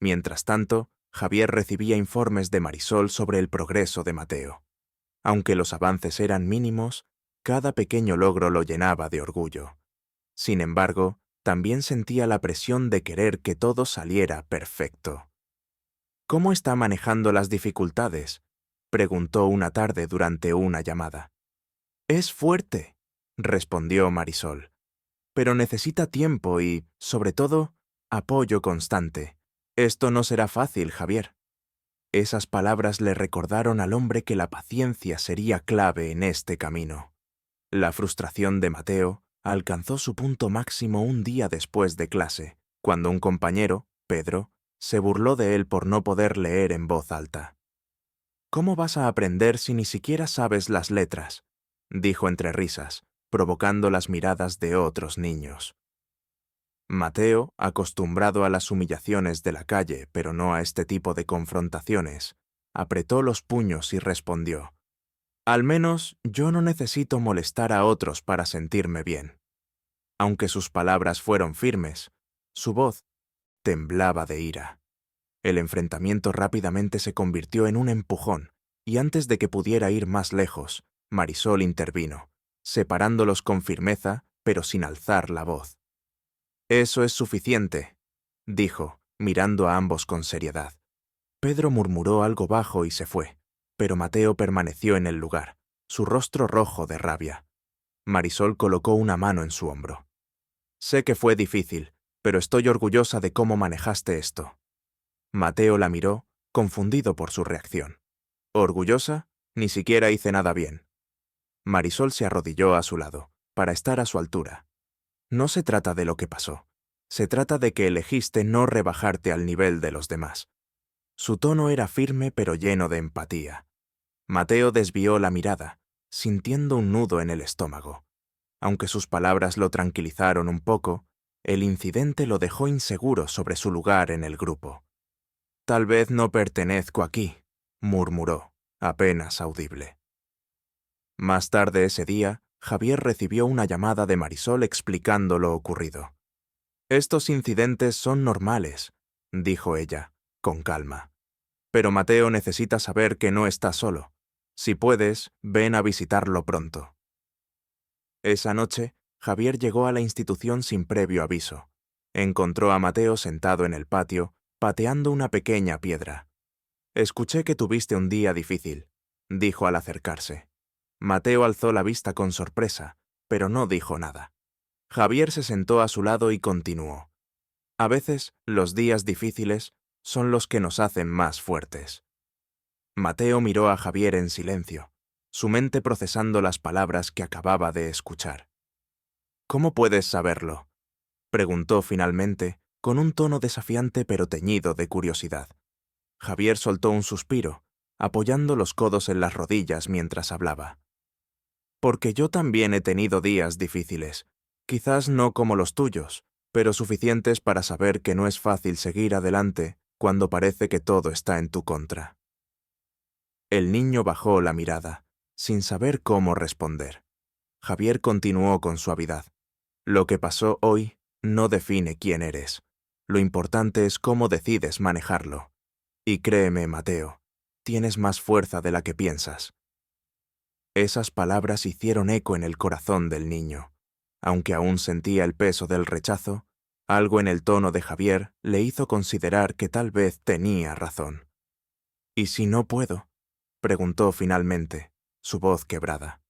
Mientras tanto, Javier recibía informes de Marisol sobre el progreso de Mateo. Aunque los avances eran mínimos, cada pequeño logro lo llenaba de orgullo. Sin embargo, también sentía la presión de querer que todo saliera perfecto. «¿Cómo está manejando las dificultades?», preguntó una tarde durante una llamada. «Es fuerte», respondió Marisol, «pero necesita tiempo y, sobre todo, apoyo constante. Esto no será fácil, Javier». Esas palabras le recordaron al hombre que la paciencia sería clave en este camino. La frustración de Mateo alcanzó su punto máximo un día después de clase, cuando un compañero, Pedro, se burló de él por no poder leer en voz alta. «¿Cómo vas a aprender si ni siquiera sabes las letras?», dijo entre risas, provocando las miradas de otros niños. Mateo, acostumbrado a las humillaciones de la calle, pero no a este tipo de confrontaciones, apretó los puños y respondió: «Al menos yo no necesito molestar a otros para sentirme bien». Aunque sus palabras fueron firmes, su voz temblaba de ira. El enfrentamiento rápidamente se convirtió en un empujón, y antes de que pudiera ir más lejos, Marisol intervino, separándolos con firmeza, pero sin alzar la voz. «Eso es suficiente», dijo, mirando a ambos con seriedad. Pedro murmuró algo bajo y se fue, pero Mateo permaneció en el lugar, su rostro rojo de rabia. Marisol colocó una mano en su hombro. «Sé que fue difícil, pero estoy orgullosa de cómo manejaste esto». Mateo la miró, confundido por su reacción. «¿Orgullosa? Ni siquiera hice nada bien». Marisol se arrodilló a su lado, para estar a su altura. «No se trata de lo que pasó. Se trata de que elegiste no rebajarte al nivel de los demás». Su tono era firme pero lleno de empatía. Mateo desvió la mirada, sintiendo un nudo en el estómago. Aunque sus palabras lo tranquilizaron un poco, el incidente lo dejó inseguro sobre su lugar en el grupo. «Tal vez no pertenezco aquí», murmuró, apenas audible. Más tarde ese día, Javier recibió una llamada de Marisol explicando lo ocurrido. «Estos incidentes son normales», dijo ella, con calma. Pero Mateo necesita saber que no está solo. Si puedes, ven a visitarlo pronto. Esa noche, Javier llegó a la institución sin previo aviso. Encontró a Mateo sentado en el patio, pateando una pequeña piedra. «Escuché que tuviste un día difícil», dijo al acercarse. Mateo alzó la vista con sorpresa, pero no dijo nada. Javier se sentó a su lado y continuó. «A veces, los días difíciles son los que nos hacen más fuertes». Mateo miró a Javier en silencio, su mente procesando las palabras que acababa de escuchar. «¿Cómo puedes saberlo?», preguntó finalmente, con un tono desafiante pero teñido de curiosidad. Javier soltó un suspiro, apoyando los codos en las rodillas mientras hablaba. «Porque yo también he tenido días difíciles, quizás no como los tuyos, pero suficientes para saber que no es fácil seguir adelante cuando parece que todo está en tu contra». El niño bajó la mirada, sin saber cómo responder. Javier continuó con suavidad. «Lo que pasó hoy no define quién eres. Lo importante es cómo decides manejarlo. Y créeme, Mateo, tienes más fuerza de la que piensas». Esas palabras hicieron eco en el corazón del niño. Aunque aún sentía el peso del rechazo, algo en el tono de Javier le hizo considerar que tal vez tenía razón. «¿Y si no puedo?», preguntó finalmente, su voz quebrada.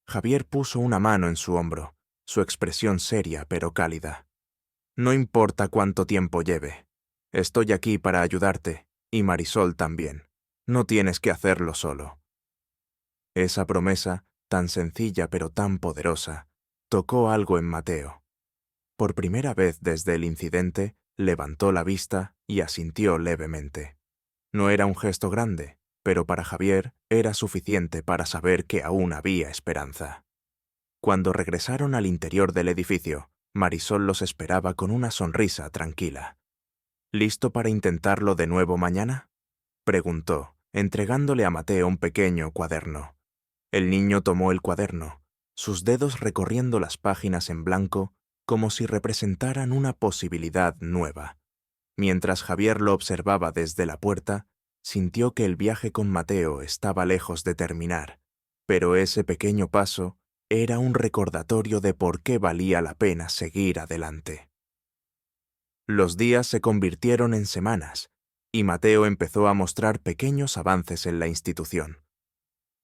Javier puso una mano en su hombro, su expresión seria pero cálida. «No importa cuánto tiempo lleve. Estoy aquí para ayudarte, y Marisol también. No tienes que hacerlo solo». Esa promesa, tan sencilla pero tan poderosa, tocó algo en Mateo. Por primera vez desde el incidente, levantó la vista y asintió levemente. No era un gesto grande, pero para Javier era suficiente para saber que aún había esperanza. Cuando regresaron al interior del edificio, Marisol los esperaba con una sonrisa tranquila. «¿Listo para intentarlo de nuevo mañana?», preguntó, entregándole a Mateo un pequeño cuaderno. El niño tomó el cuaderno, sus dedos recorriendo las páginas en blanco como si representaran una posibilidad nueva. Mientras Javier lo observaba desde la puerta, sintió que el viaje con Mateo estaba lejos de terminar, pero ese pequeño paso era un recordatorio de por qué valía la pena seguir adelante. Los días se convirtieron en semanas, y Mateo empezó a mostrar pequeños avances en la institución.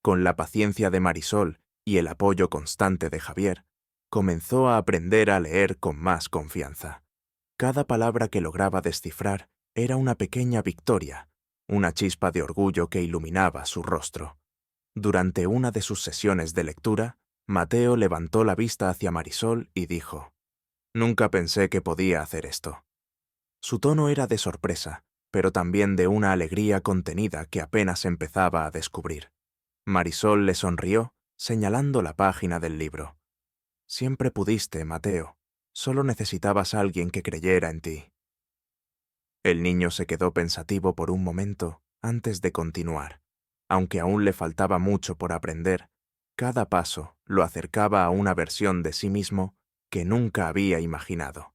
Con la paciencia de Marisol y el apoyo constante de Javier, comenzó a aprender a leer con más confianza. Cada palabra que lograba descifrar era una pequeña victoria, una chispa de orgullo que iluminaba su rostro. Durante una de sus sesiones de lectura, Mateo levantó la vista hacia Marisol y dijo: «Nunca pensé que podía hacer esto». Su tono era de sorpresa, pero también de una alegría contenida que apenas empezaba a descubrir. Marisol le sonrió, señalando la página del libro. «Siempre pudiste, Mateo. Solo necesitabas a alguien que creyera en ti». El niño se quedó pensativo por un momento antes de continuar. Aunque aún le faltaba mucho por aprender, cada paso lo acercaba a una versión de sí mismo que nunca había imaginado.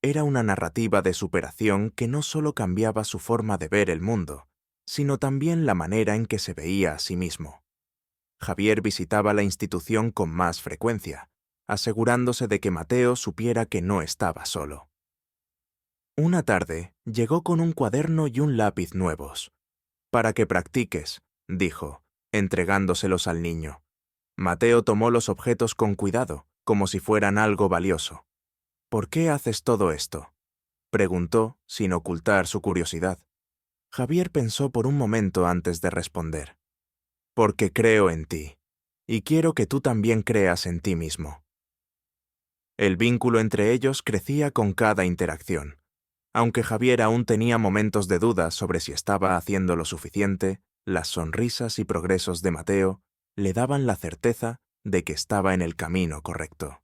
Era una narrativa de superación que no solo cambiaba su forma de ver el mundo, sino también la manera en que se veía a sí mismo. Javier visitaba la institución con más frecuencia, asegurándose de que Mateo supiera que no estaba solo. Una tarde, llegó con un cuaderno y un lápiz nuevos. «Para que practiques», dijo, entregándoselos al niño. Mateo tomó los objetos con cuidado, como si fueran algo valioso. «¿Por qué haces todo esto?», preguntó, sin ocultar su curiosidad. Javier pensó por un momento antes de responder. «Porque creo en ti, y quiero que tú también creas en ti mismo». El vínculo entre ellos crecía con cada interacción. Aunque Javier aún tenía momentos de duda sobre si estaba haciendo lo suficiente, las sonrisas y progresos de Mateo le daban la certeza de que estaba en el camino correcto.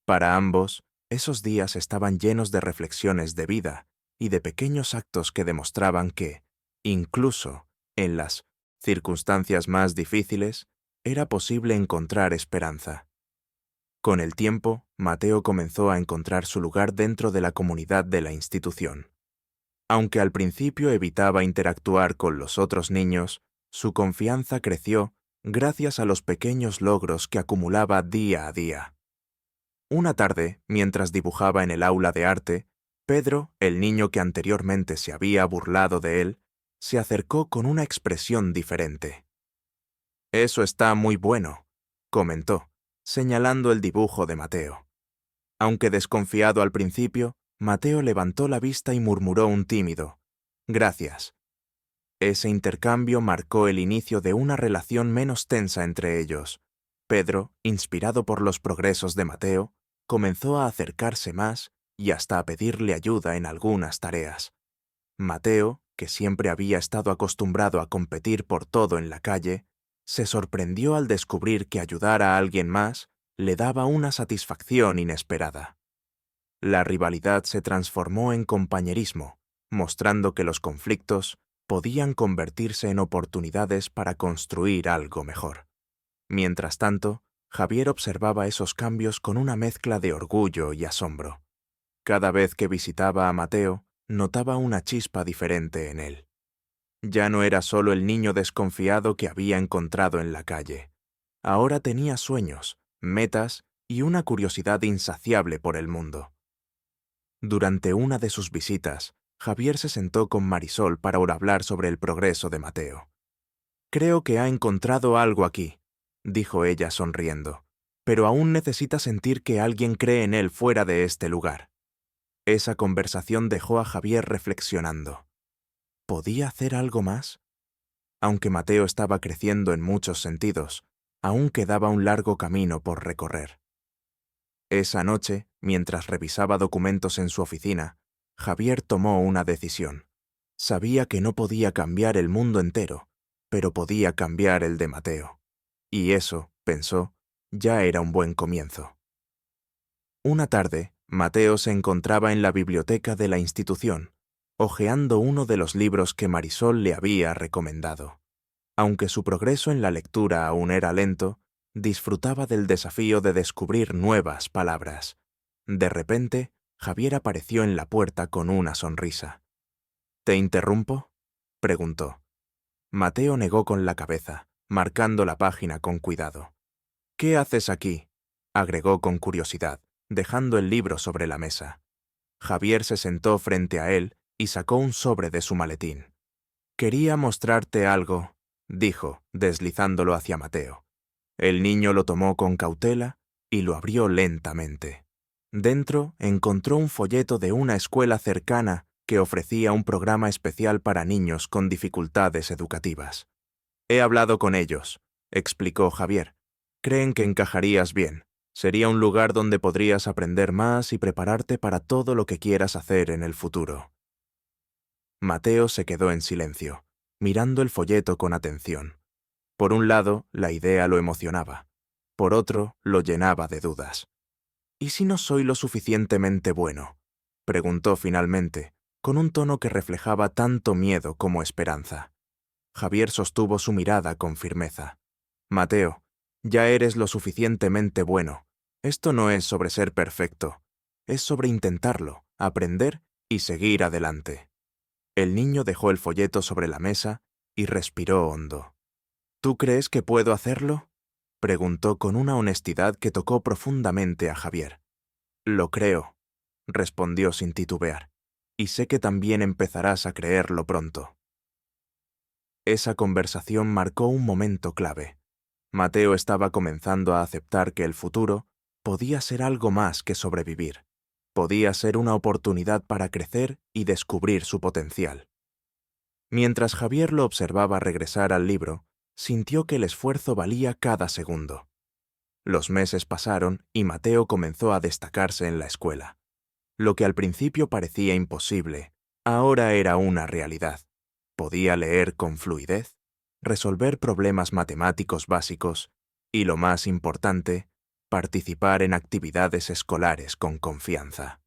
Para ambos, esos días estaban llenos de reflexiones de vida y de pequeños actos que demostraban que, incluso en las circunstancias más difíciles, era posible encontrar esperanza. Con el tiempo, Mateo comenzó a encontrar su lugar dentro de la comunidad de la institución. Aunque al principio evitaba interactuar con los otros niños, su confianza creció gracias a los pequeños logros que acumulaba día a día. Una tarde, mientras dibujaba en el aula de arte, Pedro, el niño que anteriormente se había burlado de él, se acercó con una expresión diferente. «Eso está muy bueno», comentó, señalando el dibujo de Mateo. Aunque desconfiado al principio, Mateo levantó la vista y murmuró un tímido «Gracias». Ese intercambio marcó el inicio de una relación menos tensa entre ellos. Pedro, inspirado por los progresos de Mateo, comenzó a acercarse más y hasta a pedirle ayuda en algunas tareas. Mateo, que siempre había estado acostumbrado a competir por todo en la calle, se sorprendió al descubrir que ayudar a alguien más le daba una satisfacción inesperada. La rivalidad se transformó en compañerismo, mostrando que los conflictos podían convertirse en oportunidades para construir algo mejor. Mientras tanto, Javier observaba esos cambios con una mezcla de orgullo y asombro. Cada vez que visitaba a Mateo, notaba una chispa diferente en él. Ya no era solo el niño desconfiado que había encontrado en la calle. Ahora tenía sueños, metas y una curiosidad insaciable por el mundo. Durante una de sus visitas, Javier se sentó con Marisol para hablar sobre el progreso de Mateo. «Creo que ha encontrado algo aquí», dijo ella sonriendo, «pero aún necesita sentir que alguien cree en él fuera de este lugar». Esa conversación dejó a Javier reflexionando. ¿Podía hacer algo más? Aunque Mateo estaba creciendo en muchos sentidos, aún quedaba un largo camino por recorrer. Esa noche, mientras revisaba documentos en su oficina, Javier tomó una decisión. Sabía que no podía cambiar el mundo entero, pero podía cambiar el de Mateo. Y eso, pensó, ya era un buen comienzo. Una tarde, Mateo se encontraba en la biblioteca de la institución, hojeando uno de los libros que Marisol le había recomendado. Aunque su progreso en la lectura aún era lento, disfrutaba del desafío de descubrir nuevas palabras. De repente, Javier apareció en la puerta con una sonrisa. «¿Te interrumpo?», preguntó. Mateo negó con la cabeza, marcando la página con cuidado. «¿Qué haces aquí?», agregó con curiosidad, dejando el libro sobre la mesa. Javier se sentó frente a él y sacó un sobre de su maletín. «Quería mostrarte algo», dijo, deslizándolo hacia Mateo. El niño lo tomó con cautela y lo abrió lentamente. Dentro encontró un folleto de una escuela cercana que ofrecía un programa especial para niños con dificultades educativas. «He hablado con ellos», explicó Javier. «Creen que encajarías bien. Sería un lugar donde podrías aprender más y prepararte para todo lo que quieras hacer en el futuro». Mateo se quedó en silencio, mirando el folleto con atención. Por un lado, la idea lo emocionaba. Por otro, lo llenaba de dudas. «¿Y si no soy lo suficientemente bueno?», preguntó finalmente, con un tono que reflejaba tanto miedo como esperanza. Javier sostuvo su mirada con firmeza. «Mateo, ya eres lo suficientemente bueno. Esto no es sobre ser perfecto. Es sobre intentarlo, aprender y seguir adelante». El niño dejó el folleto sobre la mesa y respiró hondo. «¿Tú crees que puedo hacerlo?», preguntó con una honestidad que tocó profundamente a Javier. «Lo creo», respondió sin titubear, «y sé que también empezarás a creerlo pronto». Esa conversación marcó un momento clave. Mateo estaba comenzando a aceptar que el futuro podía ser algo más que sobrevivir. Podía ser una oportunidad para crecer y descubrir su potencial. Mientras Javier lo observaba regresar al libro, sintió que el esfuerzo valía cada segundo. Los meses pasaron y Mateo comenzó a destacarse en la escuela. Lo que al principio parecía imposible, ahora era una realidad. Podía leer con fluidez, resolver problemas matemáticos básicos y, lo más importante, participar en actividades escolares con confianza.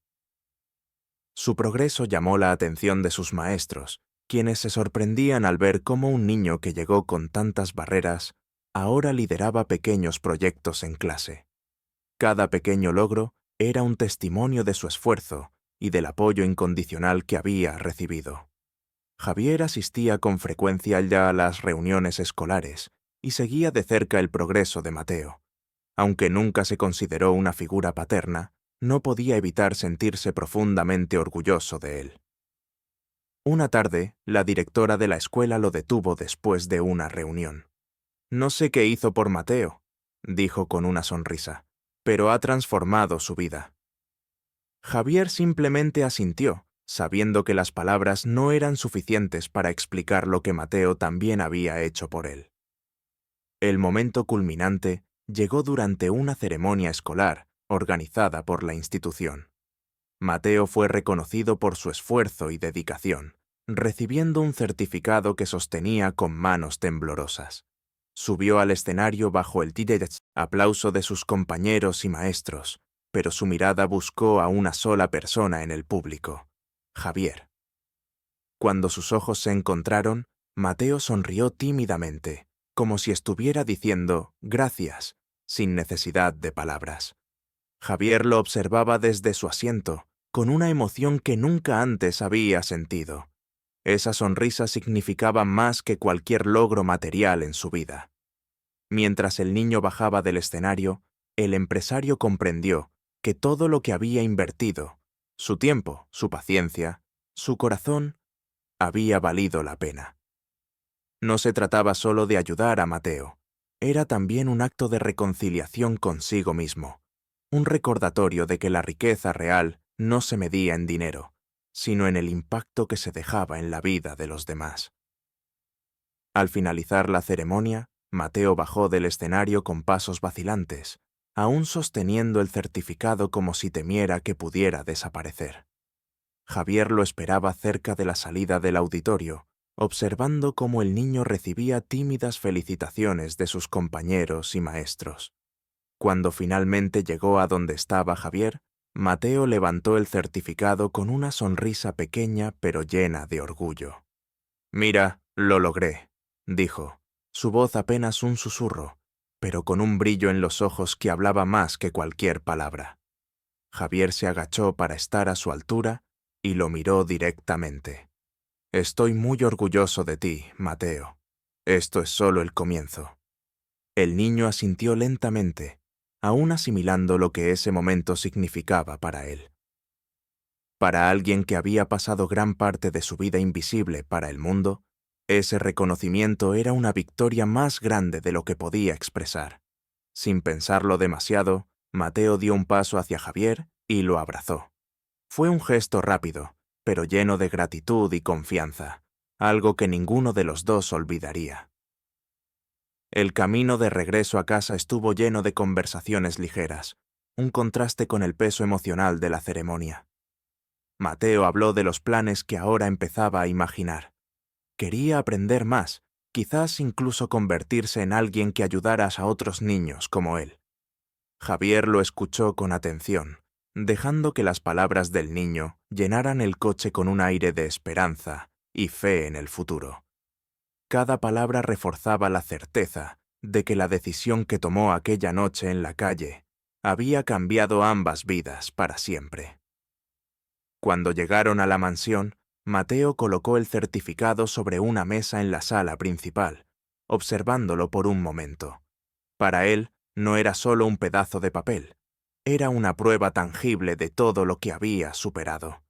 Su progreso llamó la atención de sus maestros, quienes se sorprendían al ver cómo un niño que llegó con tantas barreras ahora lideraba pequeños proyectos en clase. Cada pequeño logro era un testimonio de su esfuerzo y del apoyo incondicional que había recibido. Javier asistía con frecuencia ya a las reuniones escolares y seguía de cerca el progreso de Mateo. Aunque nunca se consideró una figura paterna, no podía evitar sentirse profundamente orgulloso de él. Una tarde, la directora de la escuela lo detuvo después de una reunión. «No sé qué hizo por Mateo», dijo con una sonrisa, «pero ha transformado su vida». Javier simplemente asintió, sabiendo que las palabras no eran suficientes para explicar lo que Mateo también había hecho por él. El momento culminante llegó durante una ceremonia escolar organizada por la institución. Mateo fue reconocido por su esfuerzo y dedicación, recibiendo un certificado que sostenía con manos temblorosas. Subió al escenario bajo el aplauso de sus compañeros y maestros, pero su mirada buscó a una sola persona en el público: Javier. Cuando sus ojos se encontraron, Mateo sonrió tímidamente, como si estuviera diciendo «gracias», sin necesidad de palabras. Javier lo observaba desde su asiento, con una emoción que nunca antes había sentido. Esa sonrisa significaba más que cualquier logro material en su vida. Mientras el niño bajaba del escenario, el empresario comprendió que todo lo que había invertido, su tiempo, su paciencia, su corazón, había valido la pena. No se trataba solo de ayudar a Mateo, era también un acto de reconciliación consigo mismo, un recordatorio de que la riqueza real no se medía en dinero, sino en el impacto que se dejaba en la vida de los demás. Al finalizar la ceremonia, Mateo bajó del escenario con pasos vacilantes, aún sosteniendo el certificado como si temiera que pudiera desaparecer. Javier lo esperaba cerca de la salida del auditorio, observando cómo el niño recibía tímidas felicitaciones de sus compañeros y maestros. Cuando finalmente llegó a donde estaba Javier, Mateo levantó el certificado con una sonrisa pequeña pero llena de orgullo. «Mira, lo logré», dijo, su voz apenas un susurro, pero con un brillo en los ojos que hablaba más que cualquier palabra. Javier se agachó para estar a su altura y lo miró directamente. «Estoy muy orgulloso de ti, Mateo. Esto es solo el comienzo». El niño asintió lentamente, aún asimilando lo que ese momento significaba para él. Para alguien que había pasado gran parte de su vida invisible para el mundo, ese reconocimiento era una victoria más grande de lo que podía expresar. Sin pensarlo demasiado, Mateo dio un paso hacia Javier y lo abrazó. Fue un gesto rápido, pero lleno de gratitud y confianza, algo que ninguno de los dos olvidaría. El camino de regreso a casa estuvo lleno de conversaciones ligeras, un contraste con el peso emocional de la ceremonia. Mateo habló de los planes que ahora empezaba a imaginar. Quería aprender más, quizás incluso convertirse en alguien que ayudara a otros niños como él. Javier lo escuchó con atención, dejando que las palabras del niño llenaran el coche con un aire de esperanza y fe en el futuro. Cada palabra reforzaba la certeza de que la decisión que tomó aquella noche en la calle había cambiado ambas vidas para siempre. Cuando llegaron a la mansión, Mateo colocó el certificado sobre una mesa en la sala principal, observándolo por un momento. Para él, no era solo un pedazo de papel, era una prueba tangible de todo lo que había superado.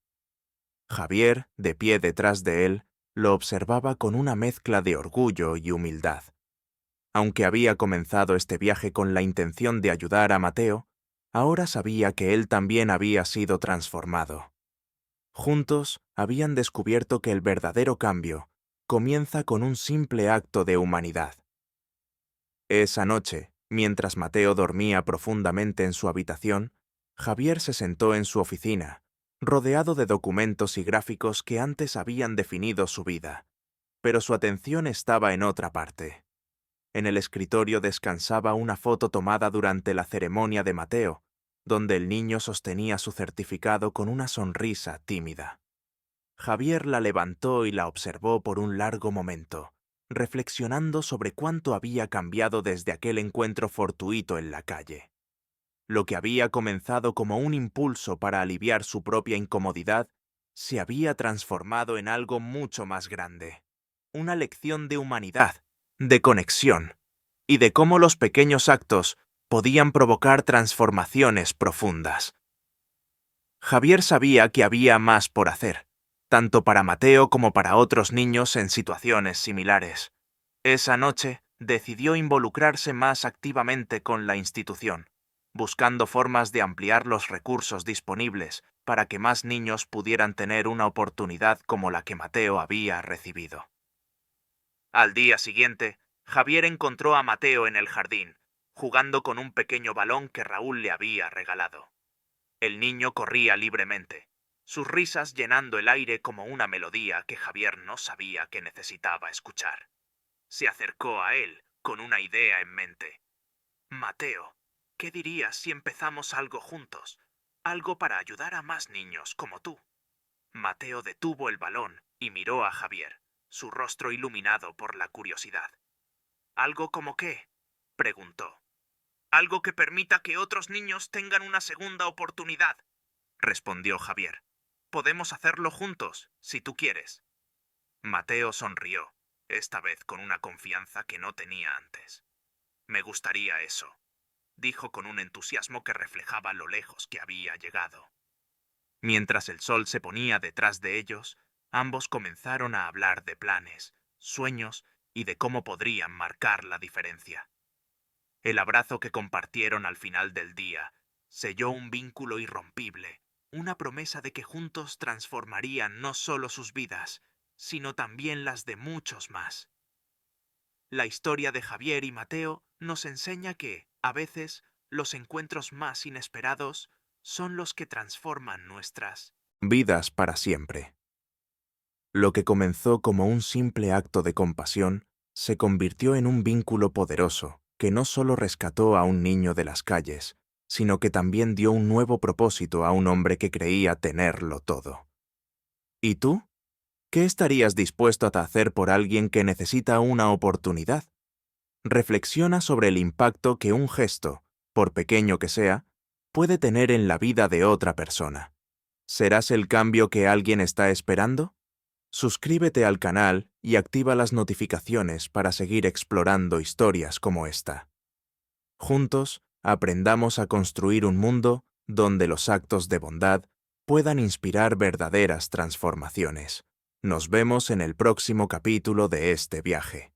Javier, de pie detrás de él, lo observaba con una mezcla de orgullo y humildad. Aunque había comenzado este viaje con la intención de ayudar a Mateo, ahora sabía que él también había sido transformado. Juntos habían descubierto que el verdadero cambio comienza con un simple acto de humanidad. Esa noche, mientras Mateo dormía profundamente en su habitación, Javier se sentó en su oficina, rodeado de documentos y gráficos que antes habían definido su vida, pero su atención estaba en otra parte. En el escritorio descansaba una foto tomada durante la ceremonia de Mateo, donde el niño sostenía su certificado con una sonrisa tímida. Javier la levantó y la observó por un largo momento, reflexionando sobre cuánto había cambiado desde aquel encuentro fortuito en la calle. Lo que había comenzado como un impulso para aliviar su propia incomodidad se había transformado en algo mucho más grande. Una lección de humanidad, de conexión, y de cómo los pequeños actos podían provocar transformaciones profundas. Javier sabía que había más por hacer, tanto para Mateo como para otros niños en situaciones similares. Esa noche decidió involucrarse más activamente con la institución, buscando formas de ampliar los recursos disponibles para que más niños pudieran tener una oportunidad como la que Mateo había recibido. Al día siguiente, Javier encontró a Mateo en el jardín, jugando con un pequeño balón que Raúl le había regalado. El niño corría libremente, sus risas llenando el aire como una melodía que Javier no sabía que necesitaba escuchar. Se acercó a él con una idea en mente. Mateo, ¿qué dirías si empezamos algo juntos? Algo para ayudar a más niños como tú. Mateo detuvo el balón y miró a Javier, su rostro iluminado por la curiosidad. ¿Algo como qué?, preguntó. Algo que permita que otros niños tengan una segunda oportunidad, respondió Javier. Podemos hacerlo juntos, si tú quieres. Mateo sonrió, esta vez con una confianza que no tenía antes. Me gustaría eso, dijo con un entusiasmo que reflejaba lo lejos que había llegado. Mientras el sol se ponía detrás de ellos, ambos comenzaron a hablar de planes, sueños y de cómo podrían marcar la diferencia. El abrazo que compartieron al final del día selló un vínculo irrompible, una promesa de que juntos transformarían no solo sus vidas, sino también las de muchos más. La historia de Javier y Mateo nos enseña que, a veces, los encuentros más inesperados son los que transforman nuestras vidas para siempre. Lo que comenzó como un simple acto de compasión se convirtió en un vínculo poderoso que no solo rescató a un niño de las calles, sino que también dio un nuevo propósito a un hombre que creía tenerlo todo. ¿Y tú? ¿Qué estarías dispuesto a hacer por alguien que necesita una oportunidad? Reflexiona sobre el impacto que un gesto, por pequeño que sea, puede tener en la vida de otra persona. ¿Serás el cambio que alguien está esperando? Suscríbete al canal y activa las notificaciones para seguir explorando historias como esta. Juntos, aprendamos a construir un mundo donde los actos de bondad puedan inspirar verdaderas transformaciones. Nos vemos en el próximo capítulo de este viaje.